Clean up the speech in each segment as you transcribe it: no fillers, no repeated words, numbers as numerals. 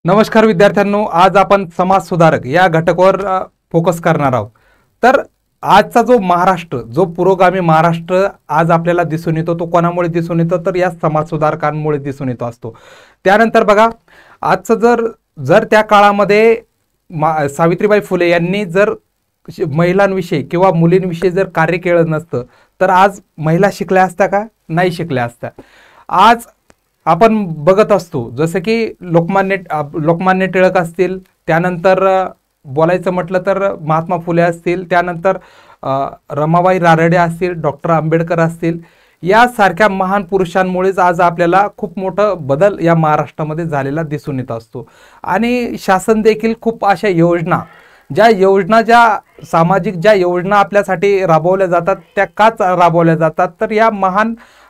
नमस्कार विद्यार्थ्यांनो, आज आपण समाज सुधारक या घटकावर फोकस करणार आहोत। तर आजचा जो महाराष्ट्र, जो पुरोगामी महाराष्ट्र आज आपल्याला दिसून येतो, तो कोणामुळे दिसून येतो तर या समाज सुधारकांमुळे दिसून येतो असतो। त्यानंतर बघा, आजचं जर त्या काळामध्ये सावित्रीबाई फुले यांनी जर महिलांविषयी किंवा मुलींविषयी जर कार्य केलं नसतं तर आज महिला शिकल्या असत्या का? नाही शिकल्या असत्या। आज आपण बघत असतो जसं की लोकमान्य टिळक असतील, त्यानंतर बोलायचं म्हटलं तर महात्मा फुले असतील, त्यानंतर रमाबाई रानडे असतील, डॉक्टर आंबेडकर असतील, यासारख्या महान पुरुषांमुळेच आज आपल्याला खूप मोठा बदल या महाराष्ट्रामध्ये झालेला दिसून येत असतो। आणि शासन देखील खूप अशा योजना, ज्या सामाजिक ज्या योजना आपल्यासाठी राबवल्या जातात त्या काच राबवल्या जातात तर या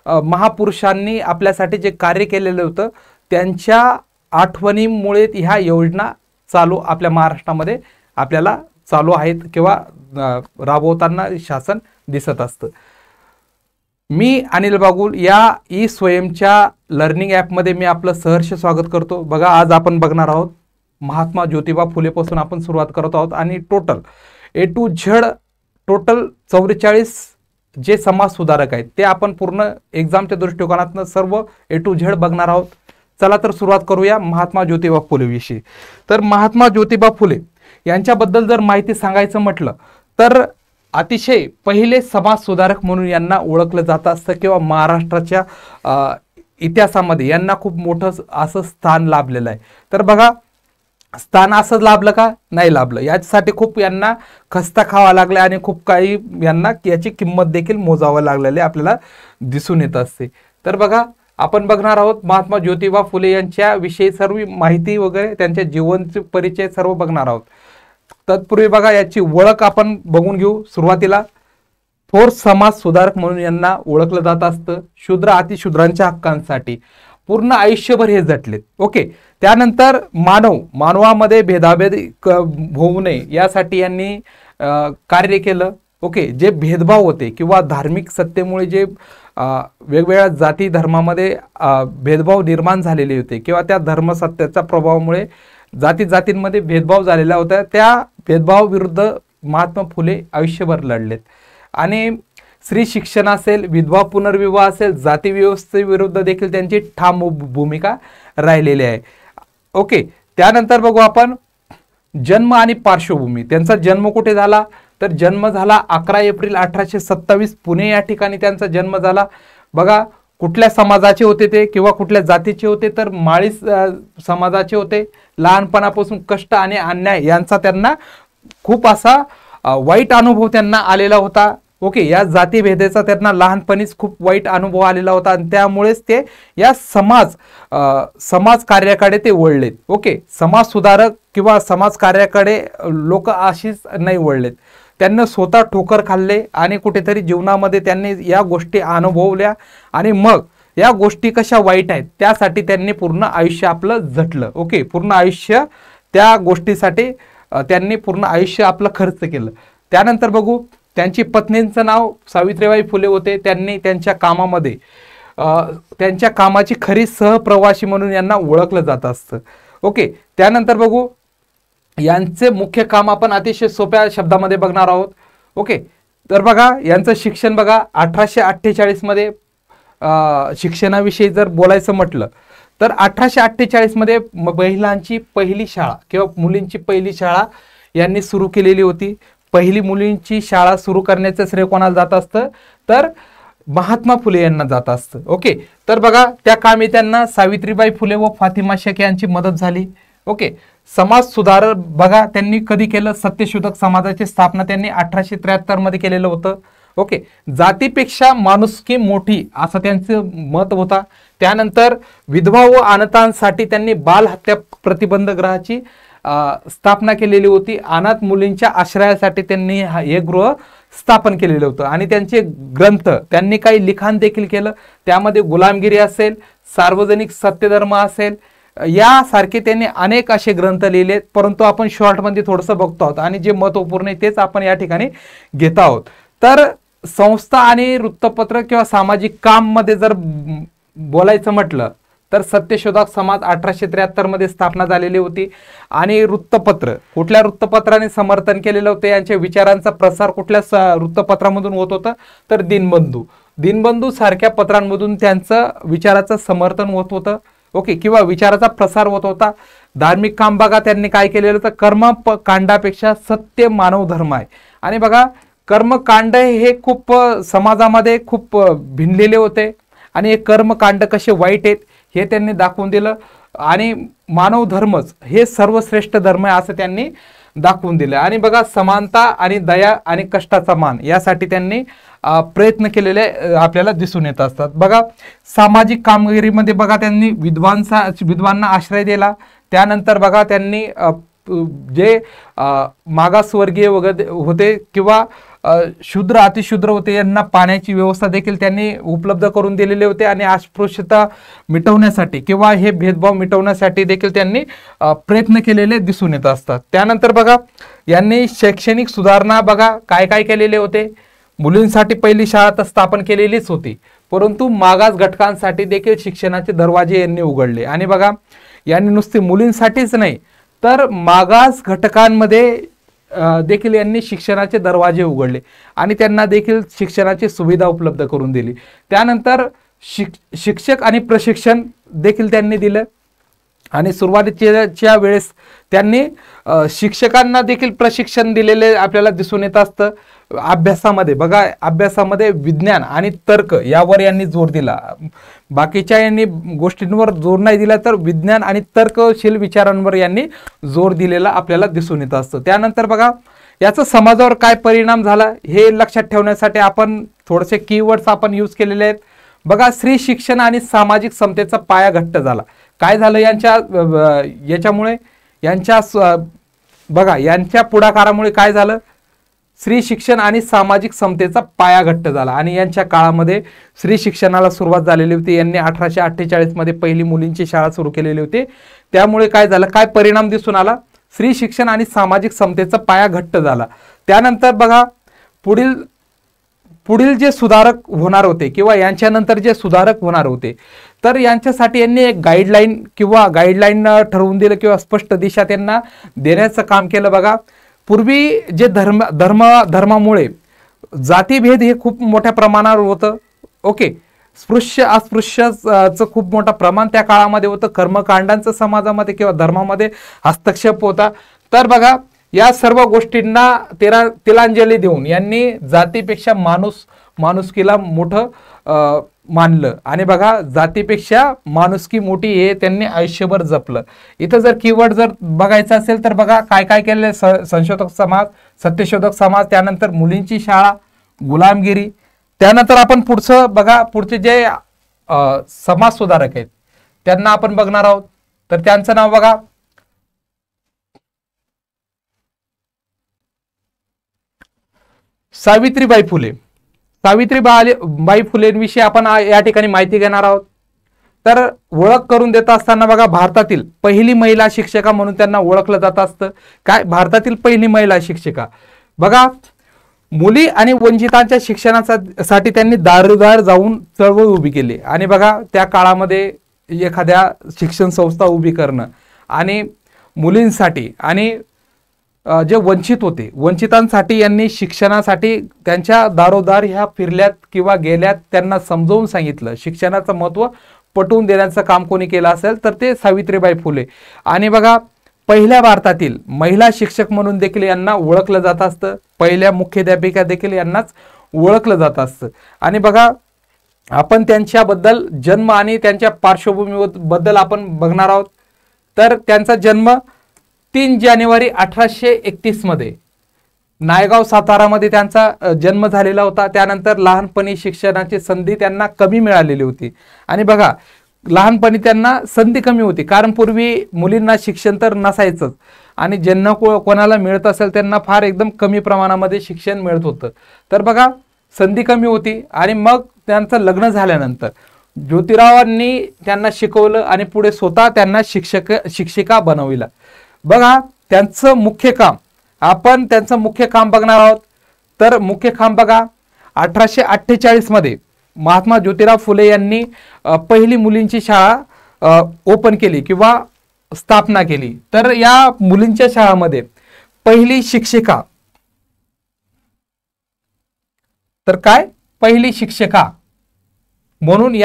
महापुरुषांनी आपल्यासाठी जे कार्य केलेलं होतं त्यांच्या आठवणीमुळे ह्या योजना चालू आपल्या महाराष्ट्रामध्ये आपल्याला चालू आहेत किंवा राबवताना शासन दिसत असतं। मी अनिल बागुल या ई स्वयंच्या लर्निंग ॲपमध्ये मी आपलं सहर्ष स्वागत करतो। बघा, आज आपण बघणार आहोत महात्मा ज्योतिबा फुलेपासून आपण सुरुवात करत आहोत आणि total A to Z total 44 जे समाज सुधारक आहेत ते आपण पूर्ण एक्झामच्या दृष्टिकोनातून सर्व ए टू झेड बघणार आहोत। चला तर सुरुवात करूया महात्मा ज्योतिबा फुले विषयी। तर महात्मा ज्योतिबा फुले यांच्याबद्दल जर माहिती सांगायचं म्हटलं तर अतिशय पहिले समाज सुधारक म्हणून यांना ओळखलं जात असतं किंवा महाराष्ट्राच्या इतिहासामध्ये यांना खूप मोठं असं स्थान लाभलेलं आहे। तर बघा, स्थान असं लाभलं का? नाही लाभलं। याच्यासाठी खूप यांना खस्ता खावा लागला आणि खूप काही यांना याची किंमत देखील मोजावं लागलेली आपल्याला दिसून येत असते। तर बघा, आपण बघणार आहोत महात्मा ज्योतिबा फुले यांच्या विषयी सर्व माहिती वगैरे, त्यांच्या जीवनचे परिचय सर्व बघणार आहोत। तत्पूर्वी बघा, याची ओळख आपण बघून घेऊ। सुरुवातीला थोर समाज सुधारक म्हणून यांना ओळखलं जात असतं। शूद्र अतिशूद्रांच्या हक्कांसाठी पूर्ण आयुष्यभर हे झटलेत। ओके, त्यानंतर मानवामध्ये भेदाभेद होऊ नये यासाठी यांनी कार्य केलं। ओके, जे भेदभाव होते किंवा धार्मिक सत्तेमुळे जे वेगवेगळ्या जाती धर्मामध्ये भेदभाव निर्माण झालेले होते किंवा त्या धर्मसत्तेच्या प्रभावामुळे जातींमध्ये भेदभाव झालेला होता, त्या भेदभाव विरुद्ध महात्मा फुले आयुष्यभर लढलेत। आणि स्त्री शिक्षण असेल, विधवा पुनर्विवाह असेल, जाती व्यवस्थेविरुद्ध देखील त्यांची ठाम भूमिका राहिलेली आहे। ओके, त्यानंतर बघू आपण जन्म आणि पार्श्वभूमी। त्यांचा जन्म कुठे झाला तर जन्म झाला 11 एप्रिल 1827 पुणे या ठिकाणी त्यांचा जन्म झाला। बघा, कुठल्या समाजाचे होते ते किंवा कुठल्या जातीचे होते तर माळी समाजाचे होते। लहानपणापासून कष्ट आणि अन्याय यांचा त्यांना खूप असा वाईट अनुभव त्यांना आलेला होता। ओके, या जातीभेदाचा त्यांना लहानपणीच खूप वाईट अनुभव आलेला होता आणि त्यामुळेच ते या समाज कार्याकडे ते वळलेत। ओके, समाज सुधारक किंवा समाज कार्याकडे लोक अशीच नाही वळलेत, त्यांना स्वतः ठोकर खाल्ले आणि कुठेतरी जीवनामध्ये त्यांनी या गोष्टी अनुभवल्या आणि मग या गोष्टी कशा वाईट आहेत त्यासाठी त्यांनी पूर्ण आयुष्य आपलं झटलं। ओके, पूर्ण आयुष्य त्या गोष्टीसाठी त्यांनी पूर्ण आयुष्य आपलं खर्च केलं। त्यानंतर बघू, त्यांची पत्नींचं नाव सावित्रीबाई फुले होते। त्यांनी त्यांच्या कामामध्ये त्यांच्या कामाची खरी सहप्रवासी म्हणून यांना ओळखलं जात असतं। ओके, त्यानंतर बघू, यांचे मुख्य काम आपण अतिशय सोप्या शब्दामध्ये बघणार आहोत। ओके, तर बघा, यांचं शिक्षण बघा 1848 मध्ये शिक्षणाविषयी जर बोलायचं म्हटलं तर 1848 मध्ये महिलांची पहिली शाळा किंवा मुलींची पहिली शाळा यांनी सुरू केलेली होती। पहिली मुलींची शाळा सुरू करण्याचं श्रेय कोणाला जात असतं तर महात्मा फुले यांना जात असतं। ओके, तर बघा, त्या कामी त्यांना सावित्रीबाई फुले व फातिमा शेख यांची मदत झाली। ओके, समाज सुधारक बघा त्यांनी कधी केलं? सत्यशोधक समाजाची स्थापना त्यांनी 1873 मध्ये केलेलं होतं। ओके, जातीपेक्षा माणुसकी मोठी असं त्यांचं मत होता। त्यानंतर विधवा व अनाथांसाठी त्यांनी बाल हत्या प्रतिबंध गृहाची स्थापना केलेली होती। अनाथ मुलींच्या आश्रयासाठी त्यांनी हे गृह स्थापन केलेलं होतं आणि त्यांचे ग्रंथ, त्यांनी काही लिखाण देखील केलं। त्यामध्ये गुलामगिरी असेल, सार्वजनिक सत्यधर्म असेल, यासारखे त्यांनी अनेक असे ग्रंथ लिहिलेत, परंतु आपण शॉर्टमध्ये थोडंसं बघतो आहोत आणि जे महत्त्वपूर्ण आहे तेच आपण या ठिकाणी घेत आहोत। तर संस्था आणि वृत्तपत्र किंवा सामाजिक काम मध्ये जर बोलायचं म्हटलं तर सत्यशोधक समाज 1873 मध्ये स्थापना झालेली होती. आणि वृत्तपत्र, कुठल्या वृत्तपत्राने समर्थन केलेलं होतं, यांच्या विचारांचा प्रसार कुठल्या वृत्तपत्रामधून होत होतं, तर दिनबंधू सारख्या पत्रांमधून त्यांचं विचाराचं समर्थन होत होतं. ओके, किंवा विचाराचा प्रसार होत होता. धार्मिक काम बघा त्यांनी काय केलेलं होतं, कर्मकांडापेक्षा सत्य मानव धर्म आहे. आणि बघा कर्मकांड हे खूप समाजामध्ये खूप भिनलेले होते आणि हे कर्मकांड कसे वाईट आहेत हे त्यांनी दाखवून दिलं. आणि मानव धर्मच हे सर्वश्रेष्ठ धर्म आहे असं त्यांनी दाखवून दिलं. आणि बघा समानता आणि दया आणि कष्टाचा मान यासाठी त्यांनी प्रयत्न केलेले आपल्याला दिसून येत असतात. बघा सामाजिक कामगिरीमध्ये बघा त्यांनी विद्वांना आश्रय दिला. त्यानंतर बघा त्यांनी जे मागासवर्गीय वगैरे होते किंवा शूद्र अतिशूद्र होते यांना पाण्याची व्यवस्था देखील त्यांनी उपलब्ध करून दिलेले होते. आणि अस्पृश्यता मिटवण्यासाठी किंवा हे भेदभाव मिटवण्यासाठी देखील त्यांनी प्रयत्न केलेले दिसून येत असतात. त्यानंतर बघा यांनी शैक्षणिक सुधारणा बघा काय काय केलेले होते. मुलींसाठी पहिली शाळा तर स्थापन केलेलीच होती, परंतु मागास घटकांसाठी देखील शिक्षणाचे दरवाजे यांनी उघडले. आणि बघा यांनी नुसते मुलींसाठीच नाही तर मागास घटकांमध्ये देखील यांनी शिक्षणाचे दरवाजे उघडले आणि त्यांना देखील शिक्षणाची सुविधा उपलब्ध करून दिली. त्यानंतर शिक्षक आणि प्रशिक्षण देखील त्यांनी दिलं. आणि सुरुवातीच्या वेळेस त्यांनी शिक्षकांना देखील प्रशिक्षण दिलेले आपल्याला दिसून येत असतं. अभ्यासामध्ये बघा अभ्यासामध्ये विज्ञान आणि तर्क यावर यांनी जोर दिला. बाकीच्या यांनी गोष्टींवर जोर नाही दिला तर विज्ञान आणि तर्कशील विचारांवर यांनी जोर दिलेला आपल्याला दिसून येत असतं. त्यानंतर बघा याचा समाजावर काय परिणाम झाला हे लक्षात ठेवण्यासाठी आपण थोडेसे कीवर्ड्स आपण यूज केलेले आहेत. बघा स्त्री शिक्षण आणि सामाजिक समतेचा पाया घट्ट झाला. काय झालं याच्यामुळे बघा यांच्या पुढाकारामुळे काय झालं, स्त्री शिक्षण आणि सामाजिक समतेचा पाया घट्ट झाला. आणि यांच्या काळामध्ये स्त्री शिक्षणाला सुरुवात झालेली होती. यांनी 1848 मध्ये पहिली मुलींची शाळा सुरू केलेली होती. त्यामुळे काय झालं, काय परिणाम दिसून आला, स्त्री शिक्षण आणि सामाजिक समतेचा पाया घट्ट झाला. त्यानंतर बघा पुढील जे सुधारक होणार होते किंवा यांच्यानंतर जे सुधारक होणार होते तर यांच्यासाठी यांनी एक गाईडलाईन ठरवून दिलं किंवा स्पष्ट दिशा त्यांना देण्याचं काम केलं. बघा पूर्वी जे धर्मामुळे जातीभेद हे खूप मोठ्या प्रमाणावर होतं. ओके, स्पृश्य अस्पृश्यचं खूप मोठं प्रमाण त्या काळामध्ये होतं. कर्मकांडांचं समाजामध्ये किंवा धर्मामध्ये हस्तक्षेप होता. तर बघा या सर्व गोष्टींना तिलांजली देऊन यांनी जातीपेक्षा माणुसकीला मोठं मानलं. आणि बघा जातीपेक्षा माणुसकी मोठी हे त्यांनी आयुष्यभर जपलं. इथं जर कीवर्ड जर बघायचं असेल तर बघा काय काय केलेलं, संशोधक समाज, सत्यशोधक समाज, त्यानंतर मुलींची शाळा, गुलामगिरी. त्यानंतर आपण पुढचे जे समाज सुधारक आहेत त्यांना आपण बघणार आहोत. तर त्यांचं नाव बघा सावित्रीबाई फुले. सावित्रीबाई फुलेंविषयी आपण या ठिकाणी माहिती घेणार आहोत. तर ओळख करून देत असताना बघा भारतातील पहिली महिला शिक्षिका म्हणून त्यांना ओळखलं जात असतं. काय, भारतातील पहिली महिला शिक्षिका. बघा मुली आणि वंचितांच्या शिक्षणासाठी त्यांनी दारोदार जाऊन चळवळ उभी केली. आणि बघा त्या काळामध्ये एखाद्या शिक्षण संस्था उभी करणं आणि मुलींसाठी आणि जे वंचित होते वंचितांसाठी यांनी शिक्षणासाठी त्यांच्या दारोदार ह्या फिरल्यात किंवा गेल्यात, त्यांना समजावून सांगितलं. शिक्षणाचं महत्त्व पटवून देण्याचं काम कोणी केलं असेल तर ते सावित्रीबाई फुले. आणि बघा पहिल्या भारतातील महिला शिक्षक म्हणून देखील यांना ओळखलं जात असतं. पहिल्या मुख्याध्यापिका देखील यांनाच ओळखलं जात असतं. आणि बघा आपण त्यांच्याबद्दल जन्म आणि त्यांच्या पार्श्वभूमीबद्दल आपण बघणार आहोत. तर त्यांचा जन्म 3 जानेवारी 1831 मध्ये नायगाव सातारामध्ये त्यांचा जन्म झालेला होता. त्यानंतर लहानपणी शिक्षणाची संधी त्यांना कमी मिळालेली होती. आणि बघा लहानपणी त्यांना संधी कमी होती कारण पूर्वी मुलींना शिक्षण तर नसायचंच आणि ज्यांना कोणाला मिळत असेल त्यांना फार एकदम कमी प्रमाणामध्ये शिक्षण मिळत होतं. तर बघा संधी कमी होती आणि मग त्यांचं लग्न झाल्यानंतर ज्योतिरावांनी त्यांना शिकवलं आणि पुढे स्वतः त्यांना शिक्षिका बनविला. बघा त्यांचं मुख्य काम बघणार आहोत. तर मुख्य काम बघा 1848 मध्ये महात्मा ज्योतिराव फुले यांनी पहिली मुलींची शाळा ओपन केली किंवा स्थापना केली. तर या मुलींच्या शाळामध्ये पहिली शिक्षिका, तर काय पहिली शिक्षिका म्हणून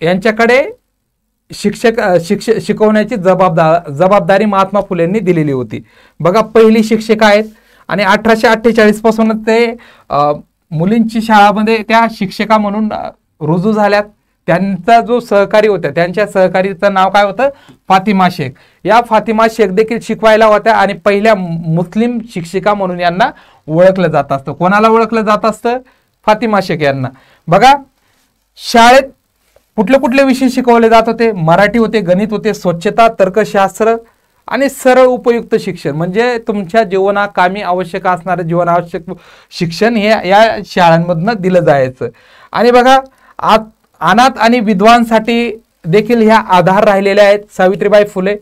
यांच्याकडे शिकवण्याची जबाबदारी महात्मा फुलेंनी दिलेली होती. बघा पहिली शिक्षिका आहेत आणि 1848 पासून ते मुलींची शाळामध्ये त्या शिक्षिका म्हणून रुजू झाल्यात. त्यांचा जो सहकारी होता, त्यांच्या सहकारीचं नाव काय होतं, फातिमा शेख. या फातिमा शेख देखील शिकवायला होत्या आणि पहिल्या मुस्लिम शिक्षिका म्हणून यांना ओळखलं जात असतं. कोणाला ओळखलं जात असतं, फातिमा शेख यांना. बघा शाळेत कुठले कुठले विषय शिकवले जात होते, मराठी होते, गणित होते, स्वच्छता, तर्कशास्त्र आणि सरळ उपयुक्त शिक्षण, म्हणजे तुमच्या जीवनाकामी आवश्यक असणारे जीवनावश्यक शिक्षण हे या शाळांमधनं दिलं जायचं. आणि बघा अनाथ आणि विधवांसाठी देखील ह्या आधार राहिलेल्या आहेत. सावित्रीबाई फुले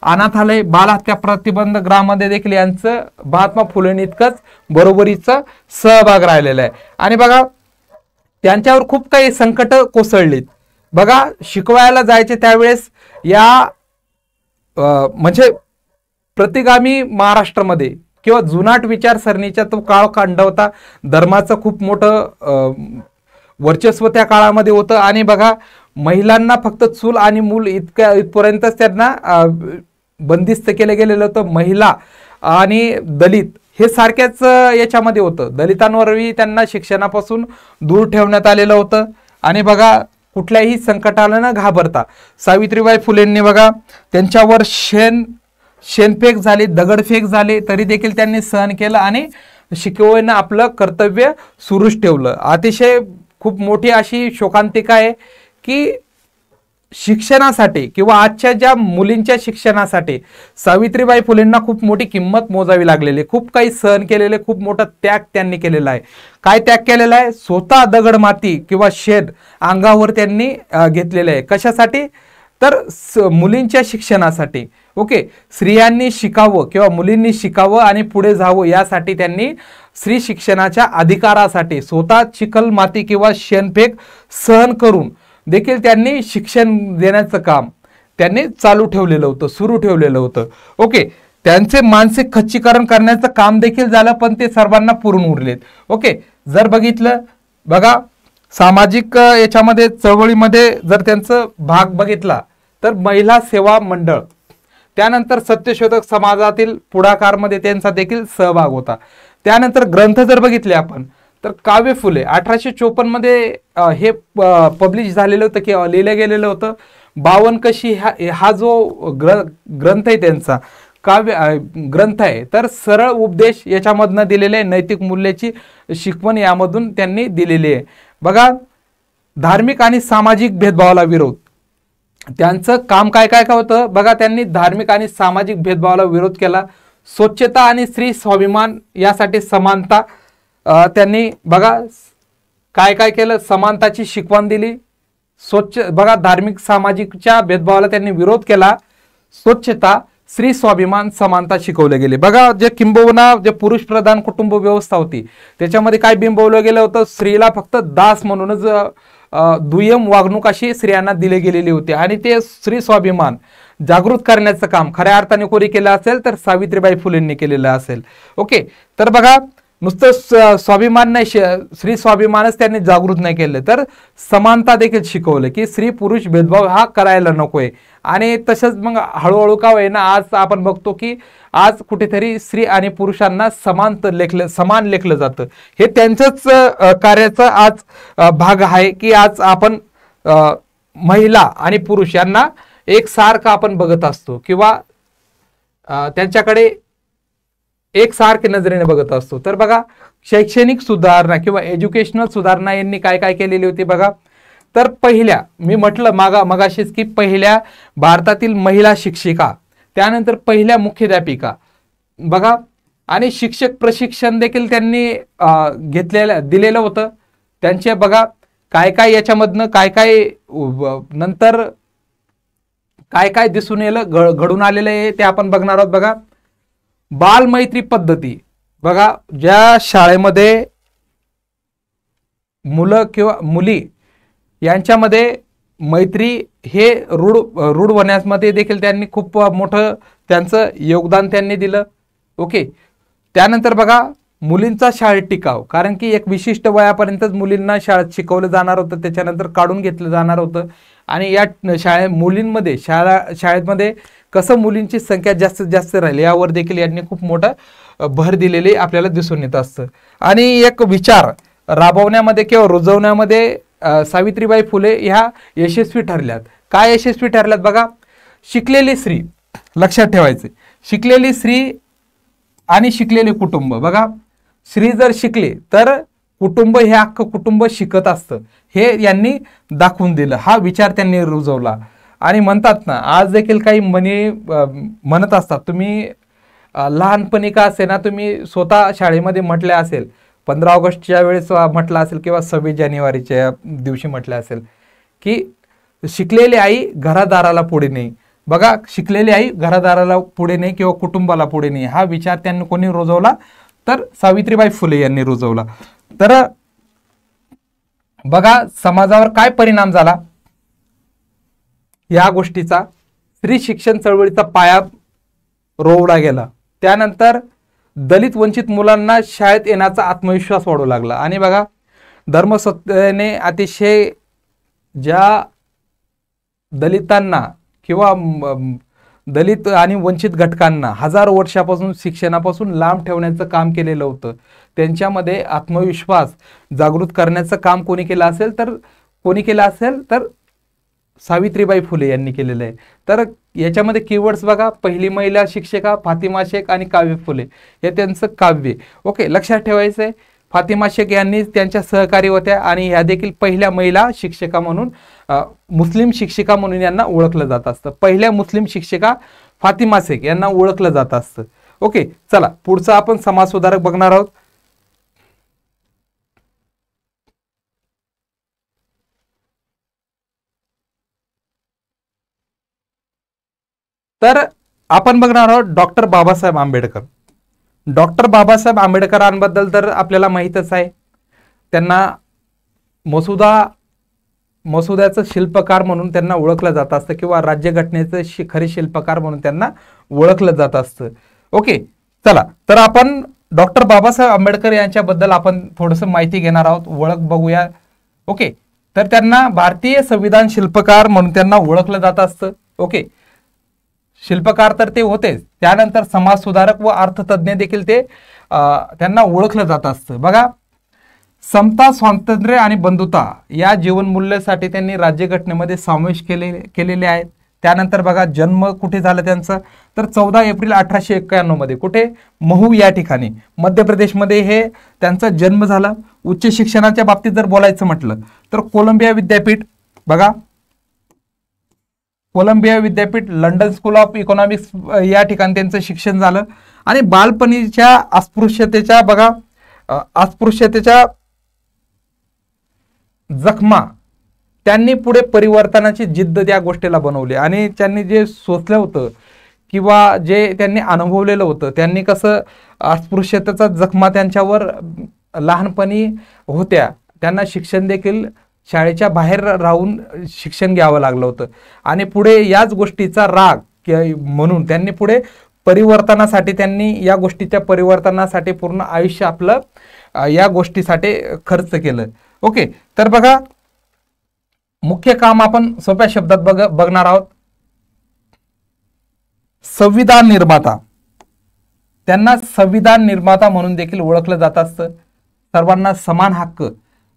अनाथालय, बालहत्या प्रतिबंध गृहामध्ये देखील यांचं महात्मा फुलेंनी इतकंच बरोबरीचा सहभाग राहिलेला आहे. आणि बघा त्यांच्यावर खूप काही संकट कोसळलीत. बघा शिकवायला जायचे त्यावेळेस या म्हणजे प्रतिगामी महाराष्ट्रामध्ये किंवा जुनाट विचारसरणीचा तो कालखंड होता. धर्माचं खूप मोठं वर्चस्व त्या काळामध्ये होतं. आणि बघा महिलांना फक्त चूल आणि मूल इथपर्यंतच त्यांना बंदिस्त केलं गेलेलं होतं. महिला आणि दलित हे सारख्याच याच्यामध्ये होतं. दलितांवरही त्यांना शिक्षणापासून दूर ठेवण्यात आलेलं होतं. आणि बघा कुठल्याही संकटाला न घाबरता सावित्रीबाई फुलेंनी बघा त्यांच्यावर शेणफेक झाली, दगडफेक झाली, तरी देखील त्यांनी सहन केलं आणि शिकवणं आपलं कर्तव्य सुरूच ठेवलं. अतिशय खूप मोठी अशी शोकांतिका आहे की शिक्षणासाठी किंवा आजच्या ज्या मुलींच्या शिक्षणासाठी सावित्रीबाई फुलेंना खूप मोठी किंमत मोजावी लागलेली, खूप काही सहन केलेले, खूप मोठा त्याग त्यांनी केलेला आहे. काय त्याग केलेला आहे, स्वतः दगड माती किंवा शेण अंगावर त्यांनी घेतलेले आहे. कशासाठी, तर मुलींच्या शिक्षणासाठी. ओके, स्त्रियांनी शिकावं किंवा मुलींनी शिकावं आणि पुढे जावं यासाठी त्यांनी स्त्री शिक्षणाच्या अधिकारासाठी स्वतः चिखल माती किंवा शेणफेक सहन करून देखील त्यांनी शिक्षण देण्याचं काम त्यांनी चालू ठेवलेलं होतं, सुरू ठेवलेलं होतं. ओके, त्यांचे मानसिक खच्चीकरण करण्याचं काम देखील झालं, पण ते सर्वांना पुरून उरलेत. ओके, जर बघितलं बघा सामाजिक याच्यामध्ये चळवळीमध्ये जर त्यांचं भाग बघितला तर महिला सेवा मंडळ, त्यानंतर सत्यशोधक समाजातील पुढाकारमध्ये त्यांचा देखील सहभाग होता. त्यानंतर ग्रंथ जर बघितले आपण तर काव्य फुले 1854 मध्ये हे पब्लिश झालेलं होतं की लिहिलं गेलेलं होतं. 52 कशी हा जो ग्रंथ आहे त्यांचा काव्य ग्रंथ आहे. तर सरळ उपदेश याच्यामधनं दिलेले आहे, नैतिक मूल्याची शिकवण यामधून त्यांनी दिलेली आहे. बघा धार्मिक आणि सामाजिक भेदभावाला विरोध, त्यांचं काम काय काय काय होतं बघा. त्यांनी धार्मिक आणि सामाजिक भेदभावाला विरोध केला. स्वच्छता आणि स्त्री स्वाभिमान यासाठी समानता त्यांनी बघा काय काय केलं, समानताची शिकवण दिली. बघा धार्मिक सामाजिकच्या भेदभावाला त्यांनी विरोध केला. स्वच्छता, स्त्री स्वाभिमान, समानता शिकवले गेले. बघा जे किंबहुना जे पुरुष प्रधान कुटुंब व्यवस्था होती त्याच्यामध्ये काय बिंबवलं गेलं होतं, स्त्रीला फक्त दास म्हणूनच दुय्यम वागणूक अशी स्त्रियांना दिली गेलेली होती. आणि ते स्त्री स्वाभिमान जागृत करण्याचं काम खऱ्या अर्थाने कोणी केलं असेल तर सावित्रीबाई फुलेंनी केलेलं असेल. ओके, तर बघा नुसतं स्वाभिमान नाही, स्त्री स्वाभिमानच त्यांनी जागृत नाही केलं, तर समानता देखील शिकवलं की स्त्री पुरुष भेदभाव हा करायला नकोय. आणि तसंच मग हळूहळू का होईना आज आपण बघतो की आज कुठेतरी स्त्री आणि पुरुषांना समान लेखलं जातं. हे त्यांचंच कार्याचा आज भाग आहे की आज आपण महिला आणि पुरुष यांना एकसारखं आपण बघत असतो किंवा त्यांच्याकडे एकसारखे नजरेने बघत असतो. तर बघा शैक्षणिक सुधारणा किंवा एज्युकेशनल सुधारणा यांनी काय काय केलेली होती बघा. तर पहिल्या मी म्हटलं मगाशीच की पहिल्या भारतातील महिला शिक्षिका, त्यानंतर पहिल्या मुख्याध्यापिका बघा, आणि शिक्षक प्रशिक्षण देखील त्यांनी दिलेलं होतं. त्यांचे बघा काय काय याच्यामधनं काय काय नंतर काय काय दिसून घडून आलेलं आहे ते आपण बघणार आहोत. बघा बालमैत्री पद्धती, बघा ज्या शाळेमध्ये मुलं किंवा मुली यांच्यामध्ये मैत्री हे रूढ होण्यामध्ये देखील त्यांनी खूप मोठं त्यांचं योगदान त्यांनी दिलं. ओके. त्यानंतर बघा मुलींचा शाळेत टिकाव, कारण की एक विशिष्ट वयापर्यंतच मुलींना शाळेत शिकवलं जाणार होतं, त्याच्यानंतर काढून घेतलं जाणार होतं. आणि या मुलींमध्ये शाळेमध्ये कसं मुलींची संख्या जास्तीत जास्त राहील यावर देखील यांनी खूप मोठं भर दिलेले आपल्याला दिसून येत असतं. आणि एक विचार राबवण्यामध्ये किंवा रुजवण्यामध्ये सावित्रीबाई फुले ह्या यशस्वी ठरल्यात. काय यशस्वी ठरल्यात बघा, शिकलेली स्त्री, लक्षात ठेवायचे, शिकलेली स्त्री आणि शिकलेले कुटुंब. बघा स्त्री जर शिकली तर कुटुंब हे अख्खं कुटुंब शिकत असतं, हे यांनी दाखवून दिलं. हा विचार त्यांनी रुजवला. आणि म्हणतात ना, आज देखील काही म्हणत असतात, तुम्ही लहानपणी का असे ना, तुम्ही स्वतः शाळेमध्ये म्हटले असेल, 15 ऑगस्टच्या वेळेस म्हटलं असेल किंवा 26 जानेवारीच्या दिवशी म्हटलं असेल की शिकलेली आई घरादाराला पुढे नाही. बघा शिकलेली आई घरादाराला पुढे नाही किंवा कुटुंबाला पुढे नाही, हा विचार त्यांनी कोणी रुजवला, तर सावित्रीबाई फुले यांनी रुजवला. तर बघा समाजावर काय परिणाम झाला या गोष्टीचा. स्त्री शिक्षण चळवळीचा पाया रोवला गेला. त्यानंतर दलित वंचित मुलांना शाळेत येण्याचा आत्मविश्वास वाढू लागला. आणि बघा धर्मसत्तेने अतिशय ज्या दलितांना किंवा दलित आणि वंचित घटकांना हजारो वर्षापासून शिक्षणापासून लांब ठेवण्याचं काम केलेलं होतं, त्यांच्यामध्ये आत्मविश्वास जागृत करण्याचं काम कोणी केलं असेल तर सावित्रीबाई फुले यांनी केलेलं आहे. तर याच्यामध्ये कीवर्ड्स बघा, पहिली महिला शिक्षिका फातिमा शेख आणि काव्य फुले हे त्यांचं काव्य. ओके, लक्षात ठेवायचं आहे. फातिमा शेख यांनी त्यांच्या सहकारी होत्या आणि ह्या देखील पहिल्या महिला शिक्षिका म्हणून, मुस्लिम शिक्षिका म्हणून यांना ओळखलं जात असतं. पहिल्या मुस्लिम शिक्षिका फातिमा शेख यांना ओळखलं जात असतं. ओके, चला पुढचा आपण समाजसुधारक बघणार आहोत. तर आपण बघणार आहोत डॉक्टर बाबासाहेब आंबेडकर. डॉक्टर बाबासाहेब आंबेडकरांबद्दल तर आपल्याला माहीतच आहे. त्यांना मसुद्याचं शिल्पकार म्हणून त्यांना ओळखलं जात असतं किंवा राज्यघटनेचं खरे शिल्पकार म्हणून त्यांना ओळखलं जात असतं. ओके, चला तर आपण डॉक्टर बाबासाहेब आंबेडकर यांच्याबद्दल आपण थोडंसं माहिती घेणार आहोत, ओळख बघूया. ओके, तर त्यांना भारतीय संविधान शिल्पकार म्हणून त्यांना ओळखलं जात असतं. ओके, शिल्पकार तर ते होतेच, त्यानंतर समाज सुधारक व अर्थतज्ञ देखील त्यांना ओळखलं जात असतं. बघा समता, स्वातंत्र्य आणि बंधुता या जीवनमूल्यासाठी त्यांनी राज्यघटनेमध्ये समावेश केलेले आहेत. त्यानंतर बघा जन्म कुठे झाला त्यांचा, तर 14 एप्रिल 1891 मध्ये, कुठे, महू या ठिकाणी, मध्य प्रदेशमध्ये हे त्यांचा जन्म झाला. उच्च शिक्षणाच्या बाबतीत जर बोलायचं म्हटलं तर कोलंबिया विद्यापीठ, बघा कोलंबिया विद्यापीठ, लंडन स्कूल ऑफ इकॉनॉमिक्स या ठिकाणी त्यांचं शिक्षण झालं. आणि बालपणीच्या अस्पृश्यतेच्या जखमा त्यांनी पुढे परिवर्तनाची जिद्द त्या गोष्टीला बनवली. आणि त्यांनी जे सोचलं होतं किंवा जे त्यांनी अनुभवलेलं होतं, त्यांनी कसं अस्पृश्यतेचा जखमा त्यांच्यावर लहानपणी होत्या, त्यांना शिक्षण देखील शाळेच्या बाहेर राहून शिक्षण घ्यावं लागलं होतं. आणि पुढे याच गोष्टीचा राग म्हणून त्यांनी पुढे या गोष्टीच्या परिवर्तनासाठी पूर्ण आयुष्य आपलं या गोष्टीसाठी खर्च केलं. ओके, तर बघा मुख्य काम आपण सोप्या शब्दात बघणार आहोत. संविधान निर्माता, त्यांना संविधान निर्माता म्हणून देखील ओळखलं जात असतं. सर्वांना समान हक्क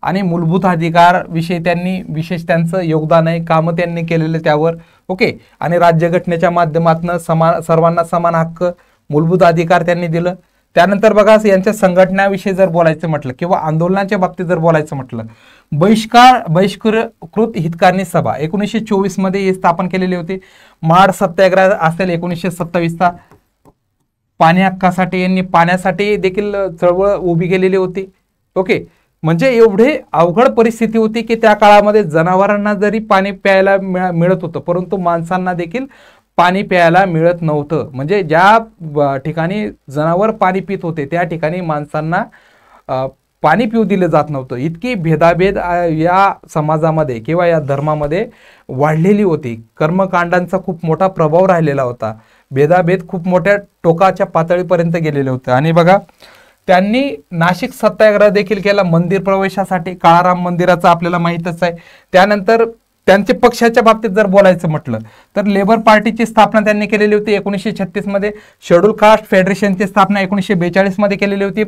आणि मूलभूत अधिकार विषयी त्यांनी विशेष त्यांचं योगदान आहे, कामं त्यांनी केलेले त्यावर. ओके, आणि राज्यघटनेच्या माध्यमातून सर्वांना समान हक्क, मूलभूत अधिकार त्यांनी दिलं. त्यानंतर बघा यांच्या संघटनाविषयी जर बोलायचं म्हटलं किंवा आंदोलनाच्या बाबतीत जर बोलायचं म्हटलं, बहिष्कृत हितकारणी सभा 1924 मध्ये स्थापन केलेली होती. महाड सत्याग्रह असेल 1927चा, पाणी हक्कासाठी यांनी पाण्यासाठी देखील चळवळ उभी केलेली होती. ओके, म्हणजे एवढे अवघड परिस्थिती होती की त्या काळामध्ये जनावरांना जरी पाणी प्यायला मिळत होतं, परंतु माणसांना देखील पाणी प्यायला मिळत नव्हतं. म्हणजे ज्या ठिकाणी जनावर पाणी पित होते त्या ठिकाणी माणसांना पाणी पिऊ दिलं जात नव्हतं. इतकी भेदाभेद या समाजामध्ये किंवा या धर्मामध्ये वाढलेली होती. कर्मकांडांचा खूप मोठा प्रभाव राहिलेला होता. भेदाभेद खूप मोठ्या टोकाच्या पातळीपर्यंत गेलेले होते. आणि बघा, त्यांनी नाशिक सत्याग्रह देखील केला मंदिर प्रवेशासाठी. काळाराम मंदिराचं आपल्याला माहीतच आहे. त्यानंतर त्यांचे पक्षाच्या बाबतीत जर बोलायचं म्हटलं तर लेबर पार्टीची स्थापना त्यांनी केलेली होती 1936 मध्ये. शेड्यूल कास्ट फेडरेशनची स्थापना 1942 मध्ये केलेली होती.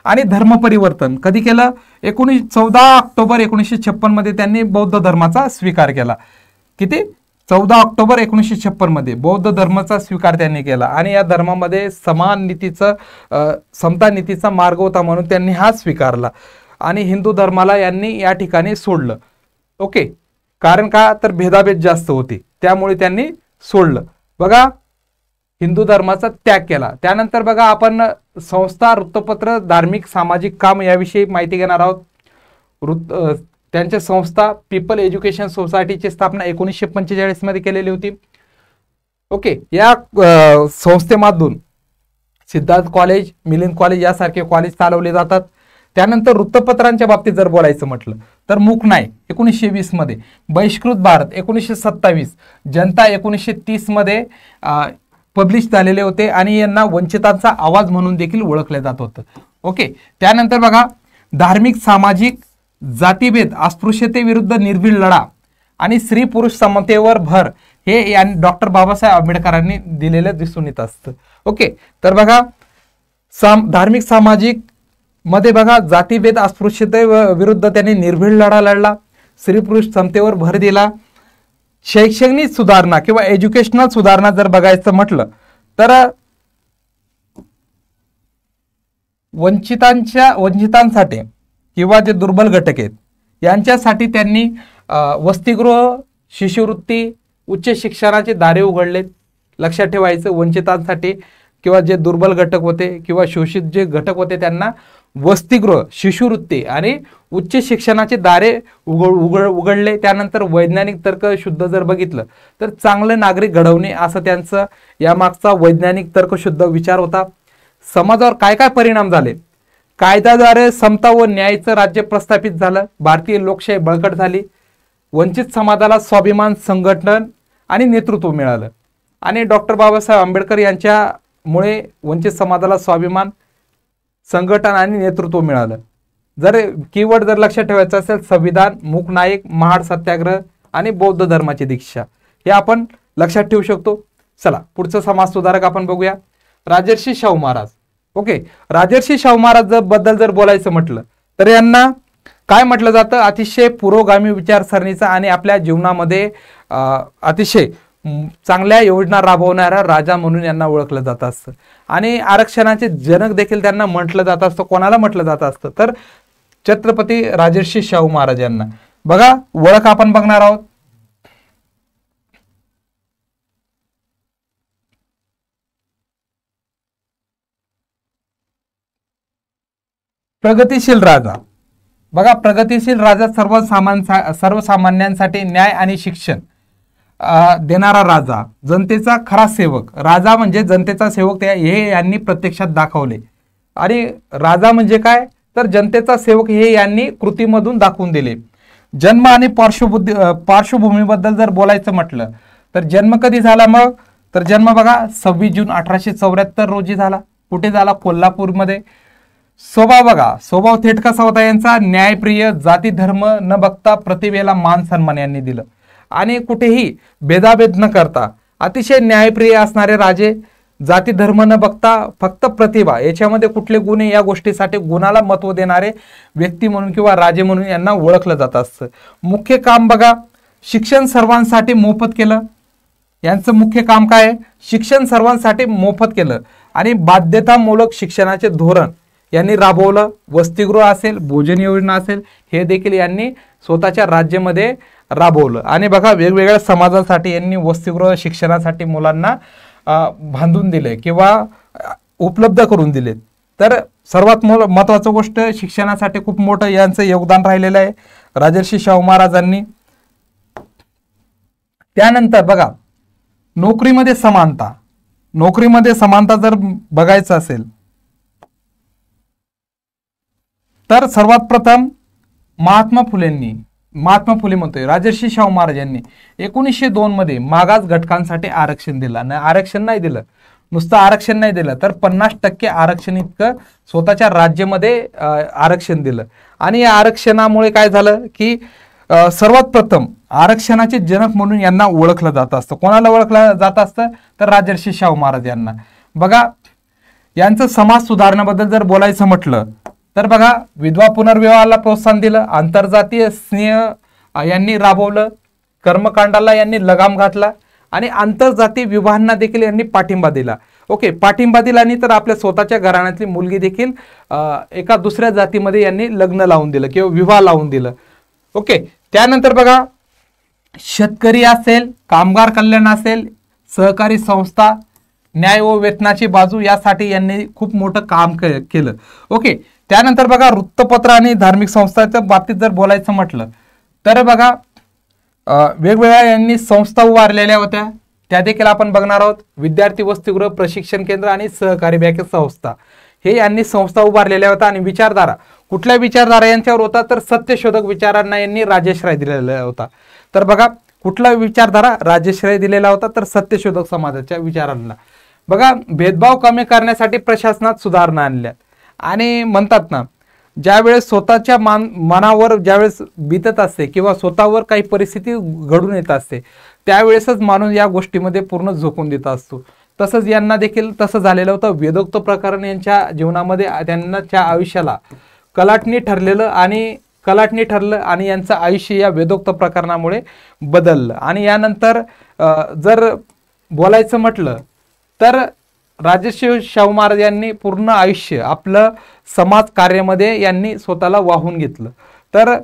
आणि धर्म परिवर्तन कधी केलं? 14 ऑक्टोबर 1956 मध्ये त्यांनी बौद्ध धर्माचा स्वीकार केला. किती? 14 ऑक्टोबर 1956 मध्ये बौद्ध धर्माचा स्वीकार त्यांनी केला. आणि या धर्मामध्ये समान नीतीचं समता नीतीचा मार्ग होता म्हणून त्यांनी हा स्वीकारला. आणि हिंदू धर्माला यांनी या ठिकाणी सोडलं. ओके, कारण का? तर भेदाभेद जास्त होती त्यामुळे त्यांनी सोडलं. बघा, हिंदू धर्माचा त्याग केला. त्यानंतर बघा, आपण संस्था, वृत्तपत्र, धार्मिक, सामाजिक काम याविषयी माहिती घेणार आहोत. त्यांच्या संस्था पीपल एज्युकेशन सोसायटीची स्थापना 1945 मध्ये केलेली होती. ओके, या संस्थेमधून सिद्धार्थ कॉलेज, मिलिंद कॉलेज यासारखे कॉलेज चालवले जातात. त्यानंतर वृत्तपत्रांच्या बाबतीत जर बोलायचं म्हटलं तर मूकनाय 1920 मध्ये, बहिष्कृत भारत 1927, जनता 1930 मध्ये पब्लिश झालेले होते. आणि यांना वंचितांचा आवाज म्हणून देखील ओळखले जात होतं. ओके, त्यानंतर बघा, धार्मिक, सामाजिक, जातीभेद, अस्पृश्यतेविरुद्ध निर्भीड लढा आणि स्त्री पुरुष समतेवर भर हे डॉक्टर बाबासाहेब आंबेडकरांनी दिलेलं दिसून येत असतं. ओके, तर बघा, धार्मिक, सामाजिक मध्ये बघा, जातीभेद, अस्पृश्यते विरुद्ध त्यांनी निर्भीड लढा लढला. स्त्री पुरुष समतेवर भर दिला. शैक्षणिक सुधारणा किंवा एज्युकेशनल सुधारणा जर बघायचं म्हटलं तर वंचितांसाठी किंवा जे दुर्बल घटक आहेत यांच्यासाठी त्यांनी वसतिगृह, शिष्यवृत्ती, उच्च शिक्षणाचे दारे उघडलेत. लक्षात ठेवायचं, वंचितांसाठी किंवा जे दुर्बल घटक होते किंवा शोषित जे घटक होते त्यांना वसतिगृह, शिष्यवृत्ती आणि उच्च शिक्षणाचे दारे उघडले. त्यानंतर वैज्ञानिक तर्क शुद्ध जर बघितलं तर चांगले नागरिक घडवणे असं त्यांचं यामागचा वैज्ञानिक तर्कशुद्ध विचार होता. समाजावर काय काय परिणाम झाले? कायद्याद्वारे समता व न्यायाचं राज्य प्रस्थापित झालं. भारतीय लोकशाही बळकट झाली. वंचित समाजाला स्वाभिमान, संघटन आणि नेतृत्व मिळालं. आणि डॉक्टर बाबासाहेब आंबेडकर यांच्यामुळे वंचित समाजाला स्वाभिमान, संघटन आणि नेतृत्व मिळालं. जर कीवर्ड जर लक्षात ठेवायचं असेल, संविधान, मूकनायक, महाड सत्याग्रह आणि बौद्ध धर्माची दीक्षा, हे आपण लक्षात ठेवू शकतो. चला, पुढचं समाज सुधारक आपण बघूया, राजर्षी शाहू महाराज. ओके, राजर्षी शाहू महाराज बद्दल जर बोलायचं म्हटलं तर यांना काय म्हटलं जातं? अतिशय पुरोगामी विचारसरणीचा आणि आपल्या जीवनामध्ये अतिशय चांगल्या योजना राबवणारा राजा म्हणून यांना ओळखलं जात असतं. आणि आरक्षणाचे जनक देखील त्यांना म्हटलं जात असतं. कोणाला म्हटलं जात असतं? तर छत्रपती राजर्षी शाहू महाराज यांना. बघा, ओळख आपण बघणार आहोत. प्रगतिशील राजा. बघा, प्रगतिशील राजा सर्वसामान्यांसाठी न्याय आणि शिक्षण देणारा राजा, जनतेचा खरा सेवक. राजा म्हणजे जनतेचा सेवक, हे यांनी प्रत्यक्षात दाखवले. आणि राजा म्हणजे काय? तर जनतेचा सेवक हे यांनी कृतीमधून दाखवून दिले. जन्म आणि पार्श्वभूमीबद्दल जर बोलायचं म्हटलं तर जन्म कधी झाला? मग तर जन्म बघा 26 जून 1874 रोजी झाला. कुठे झाला? कोल्हापूरमध्ये. स्वभाव बघा, स्वभाव थेट कसा होता यांचा? न्यायप्रिय, जाती धर्म न बघता प्रतिभेला मान सन्मान यांनी दिलं. आणि कुठेही भेदाभेद न करता अतिशय न्यायप्रिय असणारे राजे, जाती धर्म न बघता फक्त प्रतिभा, याच्यामध्ये कुठले गुण आहे या गोष्टीसाठी गुणाला महत्व देणारे व्यक्ती म्हणून किंवा राजे म्हणून यांना ओळखलं जात असतं. मुख्य काम बघा, शिक्षण सर्वांसाठी मोफत केलं. यांचं मुख्य काम काय आहे? शिक्षण सर्वांसाठी मोफत केलं. आणि बाध्यतामूलक शिक्षणाचे धोरण यांनी राबवलं. वसतिगृह असेल, भोजन योजना असेल, हे देखील यांनी स्वतःच्या राज्यामध्ये राबवलं. आणि बघा, वेगवेगळ्या समाजासाठी यांनी वसतिगृह शिक्षणासाठी मुलांना बांधून दिले किंवा उपलब्ध करून दिले. तर सर्वात महत्त्वाची गोष्ट, शिक्षणासाठी खूप मोठं यांचं योगदान राहिलेलं आहे राजर्षी शाहू महाराजांनी. त्यानंतर बघा, नोकरीमध्ये समानता. नोकरीमध्ये समानता जर बघायचं असेल तर सर्वात प्रथम महात्मा फुले म्हणतोय राजर्षी शाहू महाराज यांनी 1902 मध्ये मागास घटकांसाठी आरक्षण दिलं आणि आरक्षण नाही दिलं, नुसतं आरक्षण नाही दिलं तर 50% आरक्षण इतकं स्वतःच्या राज्यामध्ये आरक्षण दिलं. आणि या आरक्षणामुळे काय झालं की सर्वात प्रथम आरक्षणाचे जनक म्हणून यांना ओळखलं जात असतं. कोणाला ओळखलं जात असतं तर राजर्षी शाहू महाराज यांना. बघा यांचं समाज सुधारण्याबद्दल जर बोलायचं म्हटलं तर बघा विधवा पुनर्विवाहाला प्रोत्साहन दिलं, आंतरजातीय स्नेह यांनी राबवलं, कर्मकांडाला यांनी लगाम घातला आणि आंतरजातीय विवाहांना देखील यांनी पाठिंबा दिला. ओके, पाठिंबा दिला आणि तर आपल्या स्वतःच्या घराण्यातली मुलगी देखील एका दुसऱ्या जातीमध्ये यांनी लग्न लावून दिलं किंवा विवाह लावून दिलं. ओके, त्यानंतर बघा शेतकरी असेल, कामगार कल्याण असेल, सहकारी संस्था, न्याय व वेतनाची बाजू यासाठी यांनी खूप मोठं काम केलं. ओके, त्यानंतर बघा वृत्तपत्र आणि धार्मिक संस्थांच्या बाबतीत जर बोलायचं म्हटलं तर बघा वेगवेगळ्या यांनी संस्था उभारलेल्या होत्या, त्या देखील आपण बघणार आहोत. विद्यार्थी वसतिगृह, प्रशिक्षण केंद्र आणि सहकारी बँक संस्था हे यांनी संस्था उभारलेल्या होत्या. आणि विचारधारा, कुठल्या विचारधारा यांच्यावर होता तर सत्यशोधक विचारांना यांनी राजश्रय दिलेला होता. तर बघा कुठला विचारधारा राजश्रय दिलेला होता तर सत्यशोधक समाजाच्या विचारांना. बघा भेदभाव कमी करण्यासाठी प्रशासनात सुधारणा आणल्या आणि म्हणतात ना ज्यावेळेस स्वतःच्या मनावर ज्यावेळेस बीतत असते किंवा स्वतःवर काही परिस्थिती घडून येत असते त्यावेळेसच माणूस या गोष्टीमध्ये पूर्ण झोकून देत असतो. तसंच यांना देखील तसं झालेलं होतं. वेदोक्त प्रकरण यांच्या जीवनामध्ये त्यांच्या आयुष्याला कलाटणी ठरलं आणि यांचं आयुष्य या वेदोक्त प्रकरणामुळे बदललं. आणि यानंतर जर बोलायचं म्हटलं तर राजर्षी शाहू महाराज यांनी पूर्ण आयुष्य आपलं समाज कार्यामध्ये यांनी स्वतःला वाहून घेतलं. तर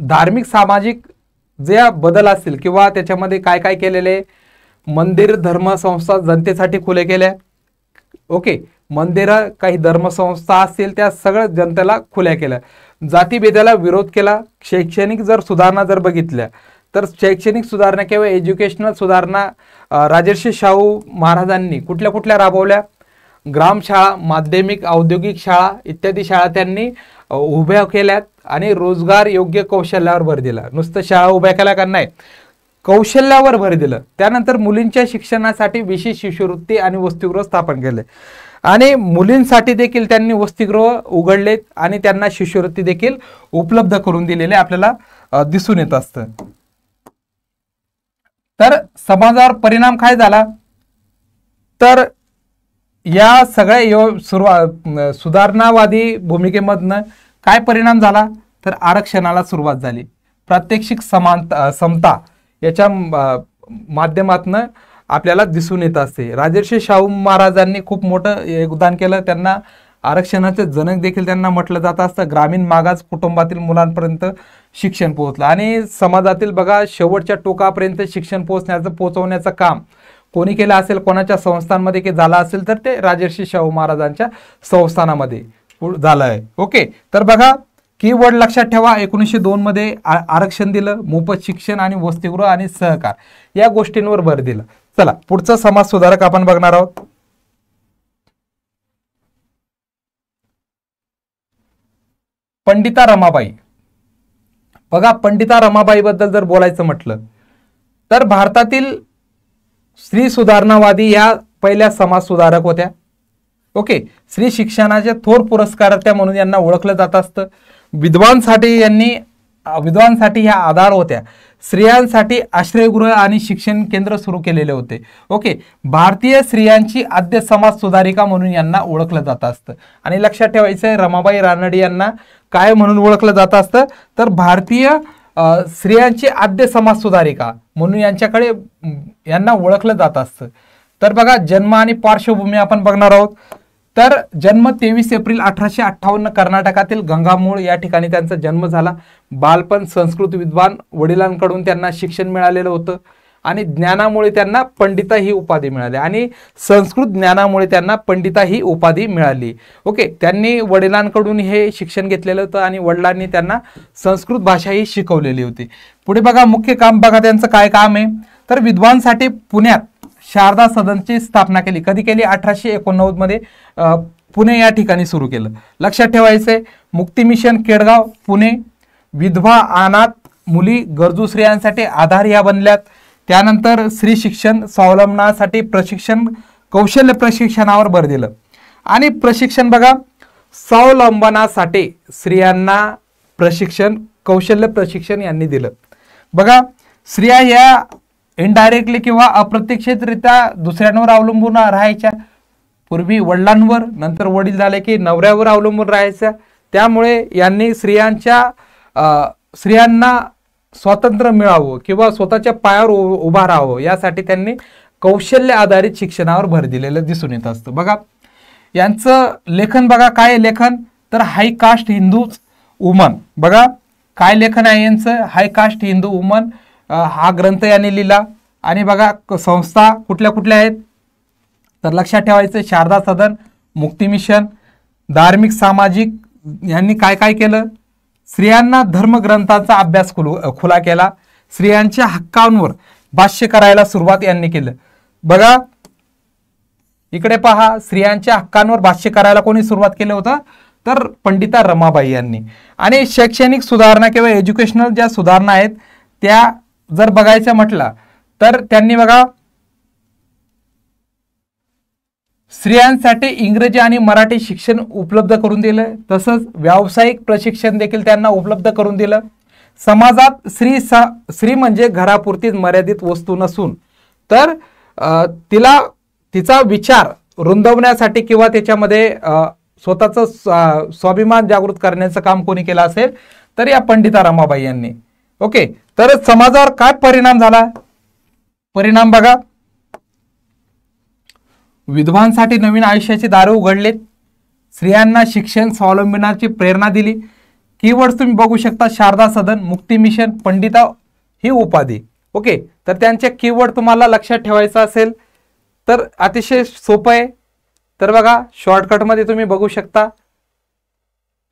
धार्मिक सामाजिक जे बदल असतील किंवा त्याच्यामध्ये काय काय केलेले, मंदिर धर्मसंस्था जनतेसाठी खुले केल्या. ओके, मंदिरं काही धर्मसंस्था असतील त्या सगळ्या जनतेला खुल्या केल्या. जातीभेदाला विरोध केला. शैक्षणिक जर सुधारणा जर बघितल्या तर शैक्षणिक सुधारणा किंवा एज्युकेशनल सुधारणा राजर्षी शाहू महाराजांनी कुठल्या कुठल्या राबवल्या, ग्रामशाळा, माध्यमिक, औद्योगिक शाळा इत्यादी शाळा त्यांनी उभ्या केल्यात आणि रोजगार योग्य कौशल्यावर भर दिला. नुसतं शाळा उभ्या केल्या का नाही, कौशल्यावर भर दिलं. त्यानंतर मुलींच्या शिक्षणासाठी विशेष शिष्यवृत्ती आणि वसतिगृह स्थापन केले आणि मुलींसाठी देखील त्यांनी वसतिगृह उघडलेत आणि त्यांना शिष्यवृत्ती देखील उपलब्ध करून दिलेले आपल्याला दिसून येत असतं. तर समाजावर परिणाम काय झाला तर या सगळ्या सुधारणावादी भूमिकेमधनं काय परिणाम झाला तर आरक्षणाला सुरुवात झाली. प्रात्यक्षिक समता याच्या माध्यमातून आपल्याला दिसून येत असते. राजर्षी शाहू महाराजांनी खूप मोठं योगदान केलं. त्यांना आरक्षणाचे जनक देखील त्यांना म्हटलं जात असतं. ग्रामीण मागास कुटुंबातील मुलांपर्यंत शिक्षण पोहोचलं आणि समाजातील बघा शेवटच्या टोकापर्यंत शिक्षण पोहोचवण्याचं काम कोणी केलं असेल, कोणाच्या संस्थांमध्ये की झालं असेल तर ते राजर्षी शाहू महाराजांच्या संस्थानामध्ये झालं आहे. ओके, तर बघा कीवर्ड लक्षात ठेवा. 1902 मध्ये आरक्षण दिलं, मोफत शिक्षण आणि वसतिगृह आणि सहकार या गोष्टींवर भर दिला. चला पुढचा समाज सुधारक आपण बघणार आहोत. पंडिता रमाबाई. बघा पंडिता रमाबाई बद्दल जर बोलायचं म्हटलं तर भारतातील स्त्री सुधारणावादी या पहिल्या समाज सुधारक होत्या. ओके, स्त्री शिक्षणाच्या थोर पुरस्कारार्थ्या म्हणून यांना ओळखलं जात असतं. विधवांसाठी ह्या आधार होत्या. स्त्रियांसाठी आश्रयगृह आणि शिक्षण केंद्र सुरू केलेले होते. ओके, भारतीय स्त्रियांची आद्य समाज सुधारिका म्हणून यांना ओळखलं जात असतं. आणि लक्षात ठेवायचं रमाबाई रानडे यांना काय म्हणून ओळखलं जात असतं तर भारतीय स्त्रियांची आद्य समाज सुधारिका म्हणून यांना ओळखलं जात असतं. तर बघा जन्म आणि पार्श्वभूमी आपण बघणार आहोत. तर जन्म 23 एप्रिल 1858 कर्नाटकातील गंगामूळ या ठिकाणी त्यांचा जन्म झाला. बालपण संस्कृत विद्वान वडिलांकडून त्यांना शिक्षण मिळालेलं होतं आणि ज्ञानामुळे त्यांना पंडिता ही उपाधी मिळाली आणि संस्कृत ज्ञानामुळे त्यांना पंडिता ही उपाधी मिळाली. ओके, त्यांनी वडिलांकडून हे शिक्षण घेतलेलं होतं आणि वडिलांनी त्यांना संस्कृत भाषा ही शिकवलेली होती. पुढे बघा मुख्य काम बघा त्यांचं काय काम आहे तर विद्वांसाठी पुण्यात शारदा सदनची स्थापना केली. कधी केली 1889 मध्ये पुणे या ठिकाणी सुरू केलं. लक्षात ठेवायचंय, मुक्ती मिशन केडगाव पुणे, विधवा अनाथ मुली गरजू स्त्रियांसाठी आधार या बनल्यात. त्यानंतर स्त्री शिक्षण स्वावलंबनासाठी प्रशिक्षण, कौशल्य प्रशिक्षणावर भर दिलं. आणि प्रशिक्षण बघा, स्वावलंबनासाठी स्त्रियांना प्रशिक्षण, कौशल्य प्रशिक्षण यांनी दिलं. बघा, स्त्रिया या इनडायरेक्टली किंवा अप्रत्यक्षितरित्या दुसऱ्यांवर अवलंबून राहायच्या. पूर्वी वडिलांवर, नंतर वडील झाले की नवऱ्यावर अवलंबून राहायच्या. त्यामुळे यांनी स्त्रियांना स्वातंत्र्य मिळावं किंवा स्वतःच्या पायावर उभा राहावं यासाठी त्यांनी कौशल्य आधारित शिक्षणावर भर दिलेलं दिसून येत असतं. बघा, यांचं लेखन बघा, काय लेखन, तर हाय कास्ट हिंदू वुमन. बघा काय लेखन आहे यांचं, हाय कास्ट हिंदू वुमन हा ग्रंथ यांनी लिहिला. आणि बघा संस्था कुठल्या कुठल्या आहेत, तर लक्षात ठेवायचं, शारदा सदन, मुक्ती मिशन, धार्मिक सामाजिक यांनी काय काय केलं, स्त्रियांना धर्मग्रंथांचा अभ्यास खुला केला. स्त्रियांच्या हक्कांवर भाष्य करायला सुरुवात यांनी केलं. बघा इकडे पहा, स्त्रियांच्या हक्कांवर भाष्य करायला कोणी सुरुवात केलं होतं, तर पंडिता रमाबाई यांनी. आणि शैक्षणिक सुधारणा किंवा एज्युकेशनल ज्या सुधारणा आहेत त्या जर बघायचं म्हटलं तर त्यांनी बघा स्त्रियांसाठी इंग्रजी आणि मराठी शिक्षण उपलब्ध करून दिलं. तसंच व्यावसायिक प्रशिक्षण देखील त्यांना उपलब्ध करून दिलं. समाजात स्त्री म्हणजे घरापुरतीच मर्यादित वस्तू नसून तर तिचा विचार रुंदवण्यासाठी किंवा त्याच्यामध्ये स्वतःचं स्वाभिमान जागृत करण्याचं काम कोणी केलं असेल तर या पंडिता रमाबाई यांनी. ओके, तर समाजावर काय परिणाम झाला, परिणाम बघा, विधवांसाठी नवीन आयुष्याची दारे उघडलेत, स्त्रियांना शिक्षण स्वावलंबनाची प्रेरणा दिली. कीवर्ड्स तुम्ही बघू शकता, शारदा सदन, मुक्ती मिशन, पंडिता ही उपाधी. ओके, तर त्यांचे कीवर्ड तुम्हाला लक्षात ठेवायचं असेल तर अतिशय सोपं आहे. तर बघा शॉर्टकटमध्ये तुम्ही बघू शकता,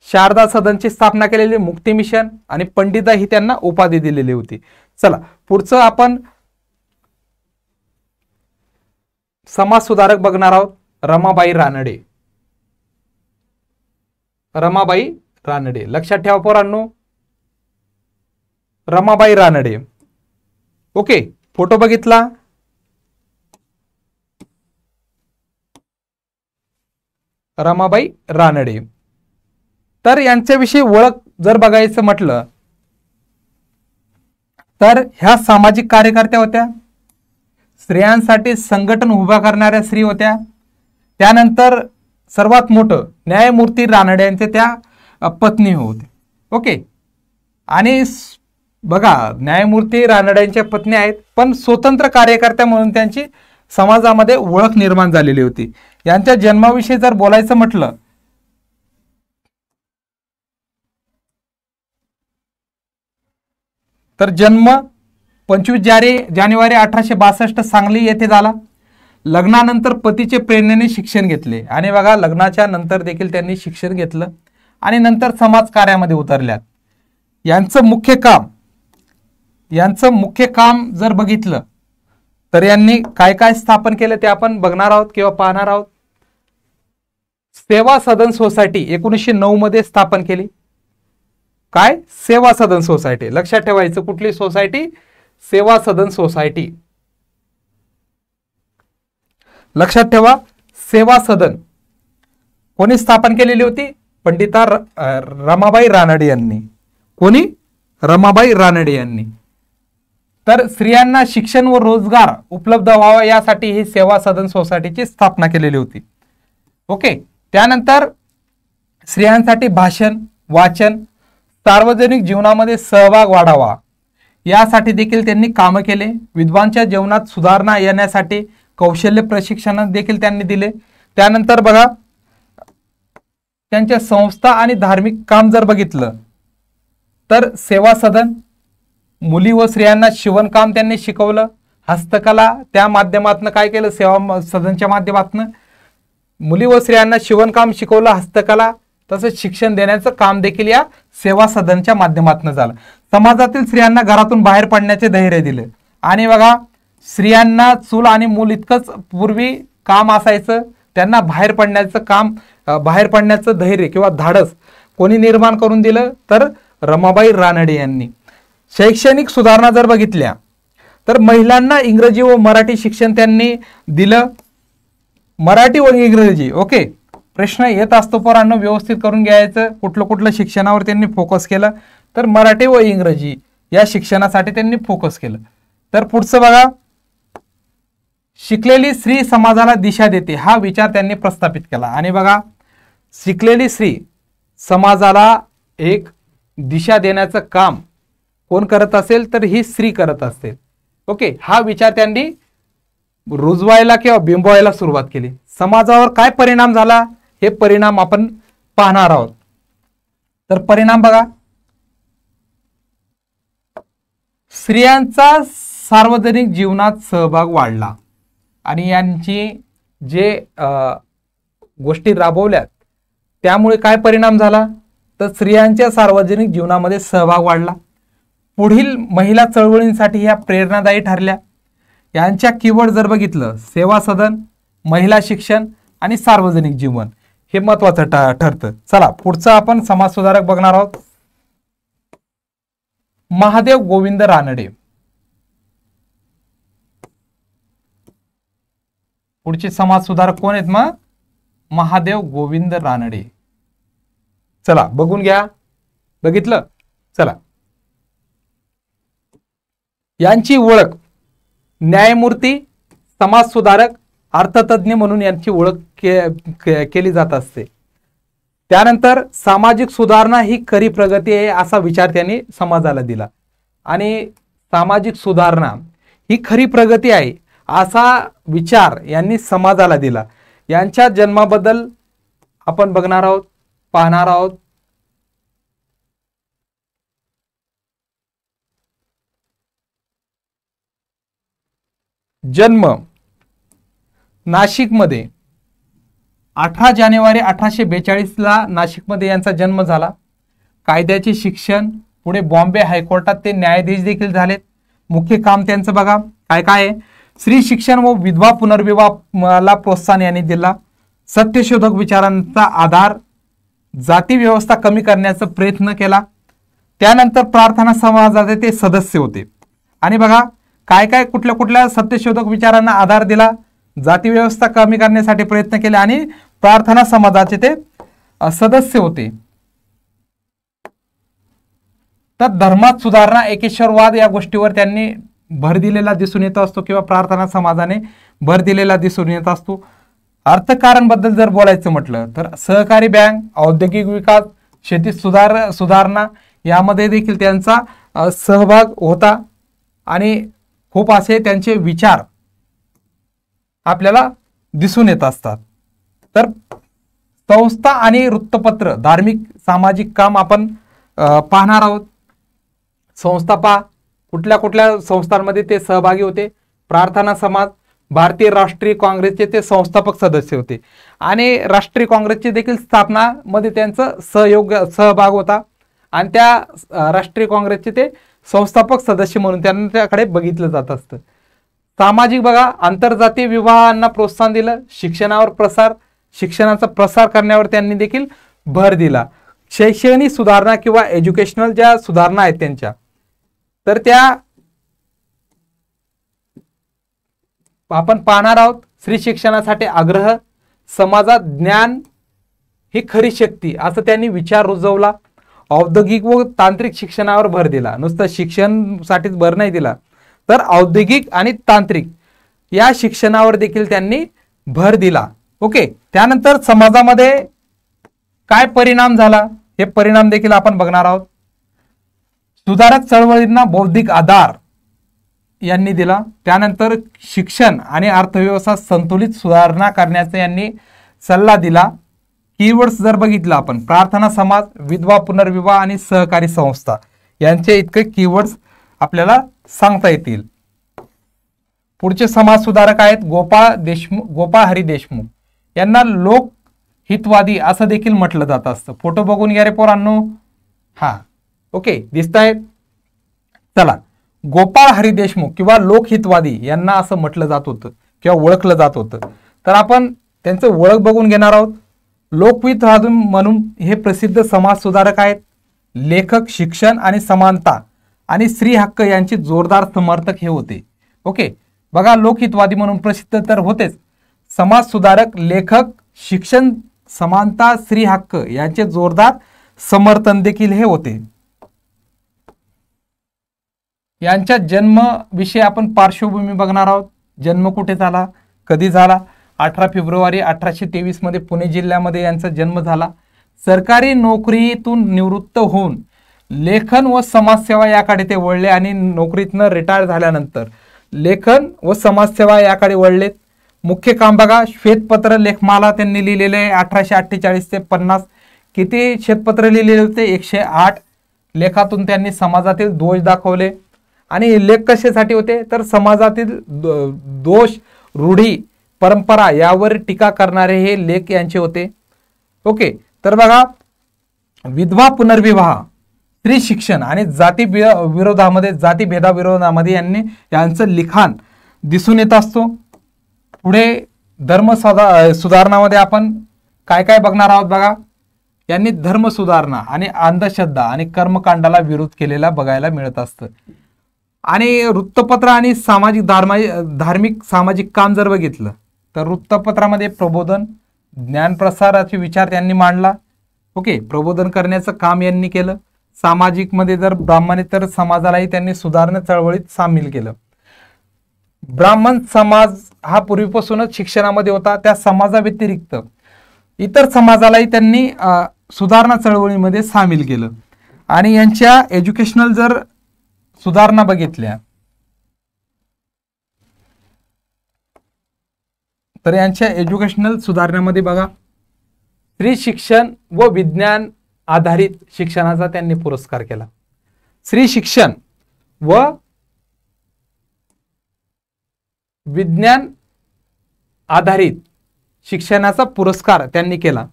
शारदा सदनची स्थापना केलेली, मुक्ती मिशन आणि पंडिता ही त्यांना उपाधी दिलेली होती. चला पुढचं आपण समाज सुधारक बघणार आहोत, रमाबाई रानडे. रमाबाई रानडे लक्षात ठेवा पोरांनो, रमाबाई रानडे. ओके, फोटो बघितला, रमाबाई रानडे. तर यांच्याविषयी ओळख जर बघायचं म्हटलं तर ह्या सामाजिक कार्यकर्त्या होत्या, स्त्रियांसाठी संघटन उभा करणाऱ्या स्त्री होत्या. त्यानंतर सर्वात मोठं न्यायमूर्ती रानडे यांचे त्या पत्नी होते. ओके, आणि बघा न्यायमूर्ती रानडेंच्या पत्नी आहेत पण स्वतंत्र कार्यकर्त्या म्हणून त्यांची समाजामध्ये ओळख निर्माण झालेली होती. यांच्या जन्माविषयी जर बोलायचं म्हटलं तर जन्म 25 जानेवारी 1862 सांगली येथे झाला. लग्नानंतर पतीचे प्रेरणेने शिक्षण घेतले आणि बघा लग्नाच्या नंतर देखील त्यांनी शिक्षण घेतलं आणि नंतर समाजकार्यामध्ये उतरल्यात. यांचं मुख्य काम जर बघितलं तर यांनी काय काय स्थापन केलं ते आपण बघणार आहोत किंवा पाहणार आहोत. सेवा सदन सोसायटी 1909 मध्ये स्थापन केली. काय, सेवा सदन सोसायटी. लक्षात ठेवायचं, कुठली सोसायटी, सेवा सदन सोसायटी. लक्षात ठेवा, सेवा सदन कोणी स्थापन केलेली होती, पंडिता रमाबाई रानडे यांनी. कोणी, रमाबाई रानडे यांनी. तर स्त्रियांना शिक्षण व रोजगार उपलब्ध व्हावा यासाठी ही सेवा सदन सोसायटीची स्थापना केलेली होती. ओके, त्यानंतर स्त्रियांसाठी भाषण, वाचन, सार्वजनिक जीवनामध्ये सहभाग वाढावा यासाठी देखील त्यांनी कामं केले. विधवांच्या जीवनात सुधारणा येण्यासाठी कौशल्य प्रशिक्षण देखील त्यांनी दिले. त्यानंतर बघा त्यांच्या संस्था आणि धार्मिक काम जर बघितलं तर सेवा सदन, मुली व स्त्रियांना शिवणकाम त्यांनी शिकवलं. हस्तकला त्या माध्यमातून काय केलं, सेवा सदनच्या माध्यमातून मुली व स्त्रियांना शिवणकाम शिकवलं, हस्तकला तसंच शिक्षण देण्याचं काम देखील या सेवा सदनच्या माध्यमातून झालं. समाजातील स्त्रियांना घरातून बाहेर पडण्याचे धैर्य दिले. आणि बघा स्त्रियांना चूल आणि मूल इतकंच पूर्वी काम असायचं त्यांना बाहेर पडण्याचं धैर्य किंवा धाडस कोणी निर्माण करून दिलं, तर रमाबाई रानडे यांनी. शैक्षणिक सुधारणा जर बघितल्या तर महिलांना इंग्रजी व मराठी शिक्षण त्यांनी दिलं. मराठी व इंग्रजी, ओके, प्रश्न येत असतो पोरांनो, व्यवस्थित करून घ्यायचं. कुठलं शिक्षणावर त्यांनी फोकस केलं, तर मराठी व इंग्रजी या शिक्षणासाठी त्यांनी फोकस केलं. तर पुढचं बघा, शिकलेली स्त्री समाजाला दिशा देते हा विचार त्यांनी प्रस्थापित केला. आणि बघा, शिकलेली स्त्री समाजाला एक दिशा देण्याचं काम कोण करत असेल, तर ही स्त्री करत असेल. ओके, हा विचार त्यांनी रुजवायला किंवा बिंबवायला सुरुवात केली. समाजावर काय परिणाम झाला हे परिणाम आपण पाहणार आहोत. तर परिणाम बघा, स्त्रियांचा सार्वजनिक जीवनात सहभाग वाढला आणि यांची जे गोष्टी राबवल्यात त्यामुळे काय परिणाम झाला, तर स्त्रियांच्या सार्वजनिक जीवनामध्ये सहभाग वाढला. पुढील महिला चळवळींसाठी ह्या प्रेरणादायी ठरल्या. यांच्या कीवर्ड जर बघितलं, सेवा सदन, महिला शिक्षण आणि सार्वजनिक जीवन हे महत्वाचं ठरतं. चला पुढचं आपण समाजसुधारक बघणार आहोत. महादेव गोविंद रानडे. पुढचे समाजसुधारक कोण आहेत मग? महादेव गोविंद रानडे. चला बघून घ्या. बघितलं? चला, यांची ओळख न्यायमूर्ती, समाजसुधारक, अर्थतज्ञ म्हणून यांची ओळख केली जात असते. त्यानंतर सामाजिक सुधारणा ही खरी प्रगती आहे असा विचार त्यांनी समाजाला दिला. आणि सामाजिक सुधारणा ही खरी प्रगती आहे असा विचार यांनी समाजाला दिला. यांच्या जन्माबद्दल आपण बघणार आहोत, पाहणार आहोत. जन्म नाशिकमध्ये 18 जानेवारी 1842ला नाशिकमध्ये यांचा जन्म झाला. कायद्याचे शिक्षण, पुढे बॉम्बे हायकोर्टात ते न्यायाधीश देखील झालेत. मुख्य काम त्यांचं बघा काय काय आहे. स्त्री शिक्षण व विधवा पुनर्विवाहाला प्रोत्साहन यांनी दिला. सत्यशोधक विचारांचा आधार, जाती व्यवस्था कमी करण्याचा प्रयत्न केला. त्यानंतर प्रार्थना समाजाचे ते सदस्य होते. आणि बघा काय काय कुठल्या सत्यशोधक विचारांना आधार दिला, जाती व्यवस्था कमी करण्यासाठी प्रयत्न केले आणि प्रार्थना समाजाचे ते सदस्य होते. तर धर्मात सुधारणा, एकेश्वरवाद या गोष्टीवर त्यांनी भर दिलेला दिसून येत असतो किंवा प्रार्थना समाजाने भर दिलेला दिसून येत असतो. अर्थकारण बद्दल जर बोलायचं म्हटलं तर सहकारी बँक, औद्योगिक विकास, शेती सुधारणा यामध्ये देखील त्यांचा सहभाग होता. आणि खूप असे त्यांचे विचार आपल्याला दिसून येत असतात. तर संस्था आणि वृत्तपत्र, धार्मिक सामाजिक काम आपण पाहणार आहोत. संस्था पहा, कुठल्या संस्थांमध्ये ते सहभागी होते. प्रार्थना समाज, भारतीय राष्ट्रीय काँग्रेसचे ते संस्थापक सदस्य होते आणि राष्ट्रीय काँग्रेसची देखील स्थापनामध्ये त्यांचा सहभाग होता. आणि त्या राष्ट्रीय काँग्रेसचे ते संस्थापक सदस्य म्हणून त्यांच्याकडे बघितलं जात असतं. सामाजिक बघा, आंतरजातीय विवाहांना प्रोत्साहन दिलं. शिक्षणाचा प्रसार करण्यावर त्यांनी देखील भर दिला. शैक्षणिक सुधारणा किंवा एज्युकेशनल ज्या सुधारणा आहेत त्यांच्या, तर त्या आपण पाहणार आहोत. स्त्री शिक्षणासाठी आग्रह, समाजात ज्ञान ही खरी शक्ती असं त्यांनी विचार रुजवला. औद्योगिक व तांत्रिक शिक्षणावर भर दिला. नुसतं शिक्षणासाठीच भर नाही दिला, तर औद्योगिक आणि तांत्रिक या शिक्षणावर देखील त्यांनी भर दिला. ओके, त्यानंतर समाजामध्ये काय परिणाम झाला हे परिणाम देखील आपण बघणार आहोत. सुधारक चळवळींना बौद्धिक आधार यांनी दिला. त्यानंतर शिक्षण आणि अर्थव्यवस्था संतुलित सुधारणा करण्याचा यांनी सल्ला दिला. कीवर्ड्स जर बघितलं आपण, प्रार्थना समाज, विधवा पुनर्विवाह आणि सहकारी संस्था यांचे इतके कीवर्ड्स आपल्याला सांगता येतील. पुढचे समाज सुधारक आहेत गोपाळ हरी देशमुख. यांना लोकहितवादी असं देखील म्हटलं जात असतं. फोटो बघून घ्या रे पोरांनो. हा ओके, दिसत आहेत. चला, गोपाळ हरी देशमुख किंवा लोकहितवादी यांना असं म्हटलं जात होतं किंवा ओळखलं जात होतं. तर आपण त्यांचं ओळख बघून घेणार आहोत. लोकहित म्हणून हे प्रसिद्ध समाज सुधारक आहेत. लेखक, शिक्षण आणि समानता आणि स्त्री हक्क यांचे जोरदार समर्थक हे होते. ओके, बघा, लोकहितवादी म्हणून प्रसिद्ध तर होतेच, समाज सुधारक, लेखक, शिक्षण, समानता, स्त्री हक्क यांचे जोरदार समर्थन देखील हे होते. यांच्या जन्मविषयी आपण पार्श्वभूमी बघणार आहोत. जन्म कुठे झाला, कधी झाला? 18 फेब्रुवारी 1823 मध्ये पुणे जिल्ह्यामध्ये यांचा जन्म झाला. सरकारी नोकरीतून निवृत्त होऊन लेखन व समाजसेवा याकडे ते वळले आणि नोकरीतनं रिटायर झाल्यानंतर लेखन व समाजसेवा याकडे वळलेत. मुख्य काम बघा, श्वेतपत्र लेखमाला त्यांनी लिहिलेले आहे 1848 ते 50. किती श्वेतपत्र लिहिलेले होते? 108. लेखातून त्यांनी समाजातील दोष दाखवले. आणि लेख कशासाठी होते? तर समाजातील दोष, रूढी, परंपरा यावर टीका करणारे हे लेख यांचे होते. ओके, तर बघा, विधवा पुनर्विवाह, स्त्री शिक्षण आणि जाती विरोधामध्ये, जाती भेदाविरोधामध्ये यांचं लिखाण दिसून येत असतो. पुढे धर्म सुधारणामध्ये आपण काय काय बघणार आहोत? बघा, यांनी धर्म सुधारणा आणि अंधश्रद्धा आणि कर्मकांडाला विरोध केलेला बघायला मिळत असतं. आणि वृत्तपत्र आणि धार्मिक सामाजिक काम जर बघितलं तर वृत्तपत्रामध्ये प्रबोधन, ज्ञानप्रसाराचे विचार त्यांनी मांडला. ओके, प्रबोधन करण्याचं काम यांनी केलं. सामाजिक मध्ये जर ब्राह्मणेतर समाजालाही त्यांनी सुधारणा चळवळीत सामील केलं. ब्राह्मण समाज हा पूर्वीपासूनच शिक्षणामध्ये होता. त्या समाजाव्यतिरिक्त इतर समाजालाही त्यांनी सुधारणा चळवळीमध्ये सामील केलं. आणि यांच्या एज्युकेशनल जर सुधारणा बघितल्या तर यांच्या एज्युकेशनल सुधारण्यामध्ये बघा, स्त्री शिक्षण व विज्ञान आधारित शिक्षणाचा त्यांनी पुरस्कार केला. स्त्री शिक्षण व विज्ञान आधारित शिक्षणाचा पुरस्कार त्यांनी केला.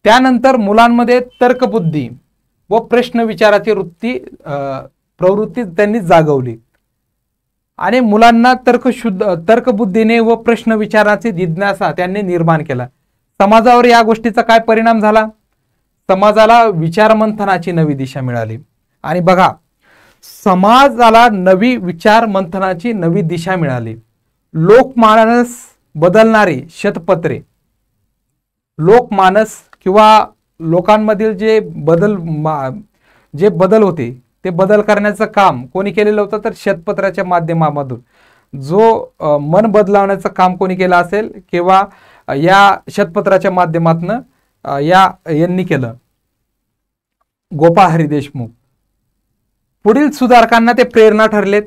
त्यानंतर मुलांमध्ये तर्कबुद्धी व प्रश्न विचाराची प्रवृत्ती त्यांनी जागवली आणि मुलांना तर्कबुद्धीने व प्रश्न विचाराची जिज्ञासा त्यांनी निर्माण केला. समाजावर या गोष्टीचा काय परिणाम झाला? समाजाला विचारमंथनाची नवी दिशा मिळाली. आणि बघा, समाजाला नवी विचार मंथनाची नवी दिशा मिळाली. लोकमानस बदलणारी शतपत्रे, लोकमानस किंवा लोकांमधील जे बदल होते ते बदल करण्याचं काम कोणी केलेलं होतं? तर शतपत्राच्या माध्यमामधून. जो मन बदलावण्याचं काम कोणी केलं असेल किंवा या शतपत्राच्या माध्यमातून यांनी केलं, गोपाळ हरी देशमुख. पुढील सुधारकांना ते प्रेरणा ठरलेत.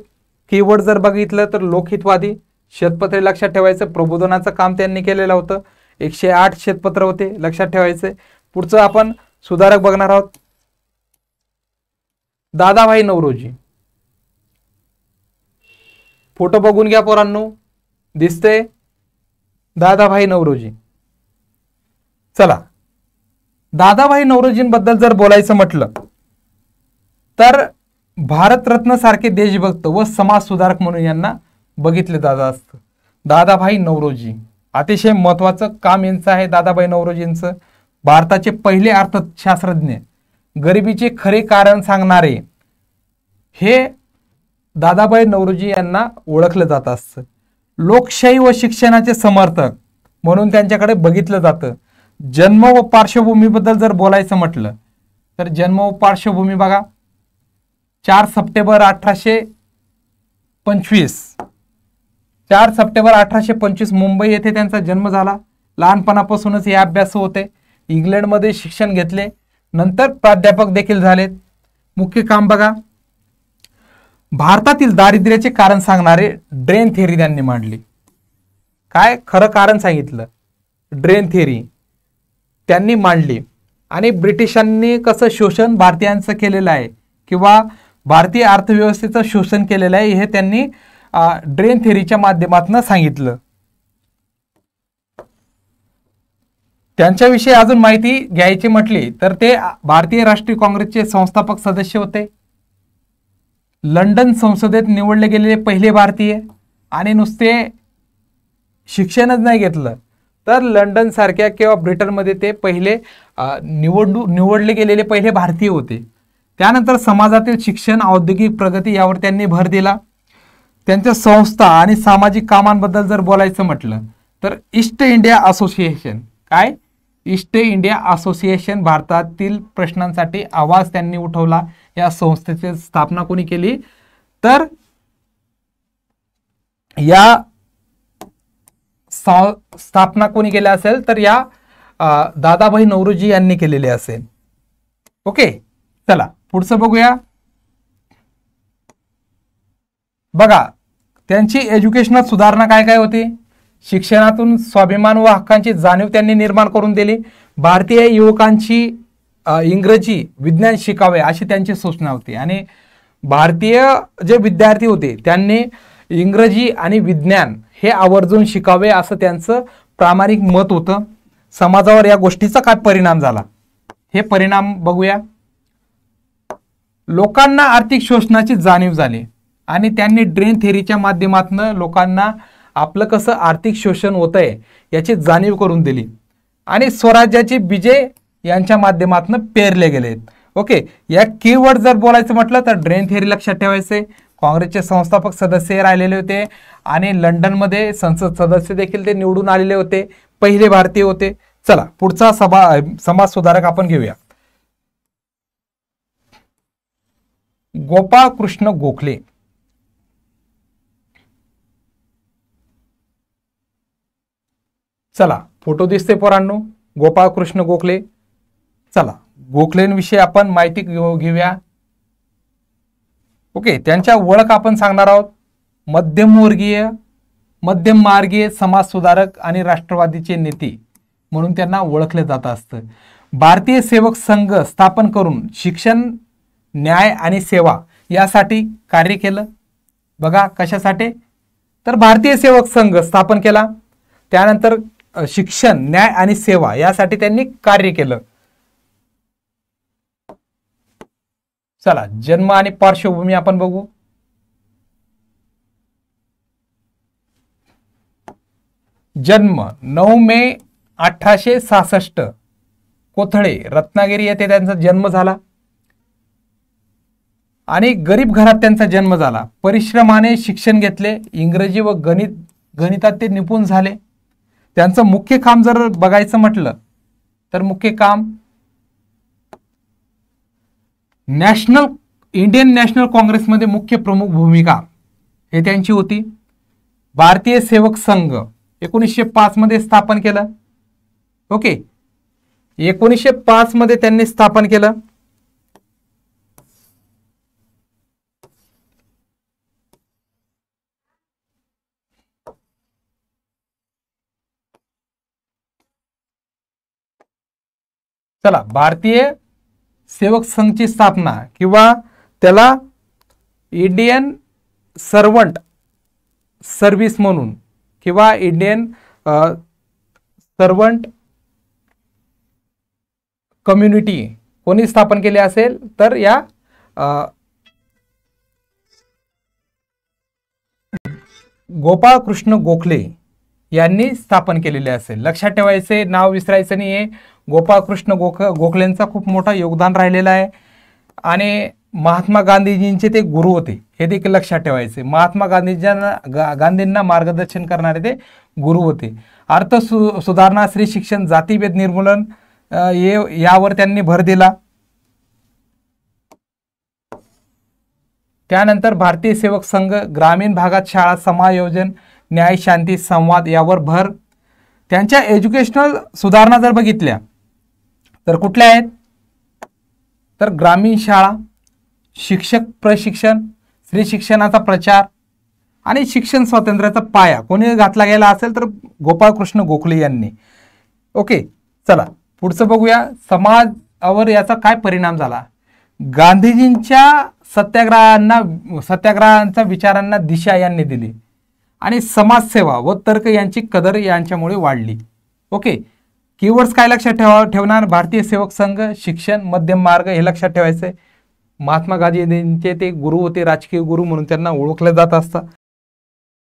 कीवर्ड जर बघितलं तर लोकहितवादी, शतपत्रे लक्षात ठेवायचं, प्रबोधनाचं काम त्यांनी केलेलं होतं. 108 शतपत्र होते, लक्षात ठेवायचे. पुढचं आपण सुधारक बघणार आहोत. दादाभाई नौरोजी. फोटो बघून घ्या पोरांनो, दिसते दादाभाई नौरोजी. चला, दादाभाई नौरोजींबद्दल जर बोलायचं म्हटलं तर भारतरत्न सारखे देशभक्त व समाज सुधारक म्हणून यांना बघितले जात असतं. दादाभाई नौरोजी, अतिशय महत्वाचं काम यांचं आहे. दादाभाई नौरोजींचं भारताचे पहिले अर्थशास्त्रज्ञ, गरिबीचे खरे कारण सांगणारे, हे दादाभाई नौरोजी यांना ओळखलं जात असतं. लोकशाही व शिक्षणाचे समर्थक म्हणून त्यांच्याकडे बघितलं जातं. जन्म व पार्श्वभूमीबद्दल जर बोलायचं म्हटलं तर जन्म व पार्श्वभूमी बघा, 4 सप्टेंबर 1825. 4 सप्टेंबर 1825 मुंबई येथे त्यांचा जन्म झाला. लहानपणापासूनच हे अभ्यास होते. इंग्लंडमध्ये शिक्षण घेतले, नंतर प्राध्यापक देखील झालेत. मुख्य काम बघा, भारतातील दारिद्र्याचे कारण सांगणारे ड्रेन थेअरी त्यांनी मांडली. काय खरं कारण सांगितलं? ड्रेन थेअरी त्यांनी मांडली. आणि ब्रिटिशांनी कसं शोषण भारतीयांचं केलेलं आहे किंवा भारतीय अर्थव्यवस्थेचं शोषण केलेलं आहे हे त्यांनी ड्रेन थेअरीच्या माध्यमातून सांगितलं. त्यांच्याविषयी अजून माहिती घ्यायची म्हटली तर ते भारतीय राष्ट्रीय काँग्रेसचे संस्थापक सदस्य होते. लंडन संसदेत निवडले गेलेले पहिले भारतीय आणि नुसते शिक्षणच नाही घेतलं तर लंडन सारख्या किंवा ब्रिटनमध्ये ते पहिले निवडले गेलेले पहिले भारतीय होते. त्यानंतर समाजातील शिक्षण, औद्योगिक प्रगती यावर त्यांनी भर दिला. त्यांच्या संस्था आणि सामाजिक कामांबद्दल जर बोलायचं म्हटलं तर ईस्ट इंडिया असोसिएशन, काय ईस्ट इंडिया असोसिएशन, भारतातील प्रश्नांसाठी आवाज त्यांनी उठवला. या संस्थेची स्थापना कोणी केली तर या स्थापना कोणी केल्या असेल तर या दादाभाई नौरोजी यांनी केलेले असेल. ओके, चला पुढचं बघूया. बघा त्यांची एज्युकेशनल सुधारणा काय काय होती. शिक्षणातून स्वाभिमान व हक्कांची जाणीव त्यांनी निर्माण करून दिली. भारतीय युवकांची इंग्रजी विज्ञान शिकावे अशी त्यांची सूचना होती आणि भारतीय जे विद्यार्थी होते त्यांनी इंग्रजी आणि विज्ञान हे आवर्जून शिकावे असं त्यांचं प्रामाणिक मत होतं. समाजावर या गोष्टीचा काय परिणाम झाला हे परिणाम बघूया. लोकांना आर्थिक शोषणाची जाणीव झाली आणि त्यांनी ड्रेन थेअरीच्या माध्यमातून लोकांना आपलं कसं आर्थिक शोषण होत आहे याची जाणीव करून दिली आणि स्वराज्याचे बीजे यांच्या माध्यमातून पेरले गेलेत. ओके, या कीवर्ड जर बोलायचं म्हटलं तर ड्रेन थेअरी लक्षात ठेवायचे. काँग्रेसचे संस्थापक सदस्य राहिलेले होते आणि लंडनमध्ये संसद सदस्य देखील ते निवडून आलेले होते, पहिले भारतीय होते. चला पुढचा समाज सुधारक आपण घेऊया. गोपाळ कृष्ण गोखले. चला फोटो दिसते पोरांनो, गोपाळ कृष्ण गोखले. चला गोखलेंविषयी आपण माहिती घेऊया. ओके, त्यांच्या ओळख आपण सांगणार आहोत. मध्यम मार्गीय समाज सुधारक आणि राष्ट्रवादीचे नेते म्हणून त्यांना ओळखले जात असतं. भारतीय सेवक संघ स्थापन करून शिक्षण, न्याय आणि सेवा यासाठी कार्य केलं. बघा कशासाठी तर भारतीय सेवक संघ स्थापन केला. त्यानंतर शिक्षण, न्याय आणि सेवा यासाठी त्यांनी कार्य केलं. चला जन्म आणि पार्श्वभूमी आपण बघू. जन्म 9 मे 1866 कोथळे रत्नागिरी येथे त्यांचा जन्म झाला आणि गरीब घरात त्यांचा जन्म झाला. परिश्रमाने शिक्षण घेतले, इंग्रजी व गणितात ते निपुण झाले. त्यांचं मुख्य काम जर बघायचं म्हटलं तर मुख्य काम इंडियन नॅशनल काँग्रेसमध्ये मुख्य प्रमुख भूमिका हे त्यांची होती. भारतीय सेवक संघ 1905 मध्ये स्थापन केलं. ओके, 1905 मध्ये त्यांनी स्थापन केलं. चला भारतीय सेवक संघची स्थापना किंवा त्याला इंडियन सर्वंट सर्व्हिस म्हणून किंवा इंडियन सर्वंट कम्युनिटी कोणी स्थापन केली असेल तर या गोपाळ कृष्ण गोखले यांनी स्थापन केलेले असेल. लक्षात ठेवायचे, नाव विसरायचं नाहीये. गोपाळ कृष्ण गोखलेंचा खूप मोठा योगदान राहिलेला आहे आणि महात्मा गांधीजींचे ते गुरु होते हे देखील लक्षात ठेवायचे. महात्मा गांधींना मार्गदर्शन करणारे ते गुरु होते. अर्थ सुधारणा, स्त्री शिक्षण, जातीभेद निर्मूलन यावर त्यांनी भर दिला. त्यानंतर भारतीय सेवक संघ ग्रामीण भागात शाळा समायोजन, न्याय, शांती, संवाद यावर भर. त्यांच्या एज्युकेशनल सुधारणा जर बघितल्या तर कुठल्या आहेत तर ग्रामीण शाळा, शिक्षक प्रशिक्षण, स्त्री शिक्षणाचा प्रचार आणि शिक्षण स्वातंत्र्याचा पाया कोणी घातला गेला असेल तर गोपाळ कृष्ण गोखले यांनी. ओके, चला पुढचं बघूया. समाजावर याचा काय परिणाम झाला. गांधीजींच्या सत्याग्रहांचा विचारांना दिशा यांनी दिली आणि समाजसेवा व तर्क यांची कदर यांच्यामुळे वाढली. ओके, कीवर्ड्स काय लक्षात ठेवणार. भारतीय सेवक संघ, शिक्षण, मध्यम मार्ग हे लक्षात ठेवायचे. महात्मा गांधींचे ते गुरु होते, राजकीय गुरु म्हणून त्यांना ओळखले जात असतात.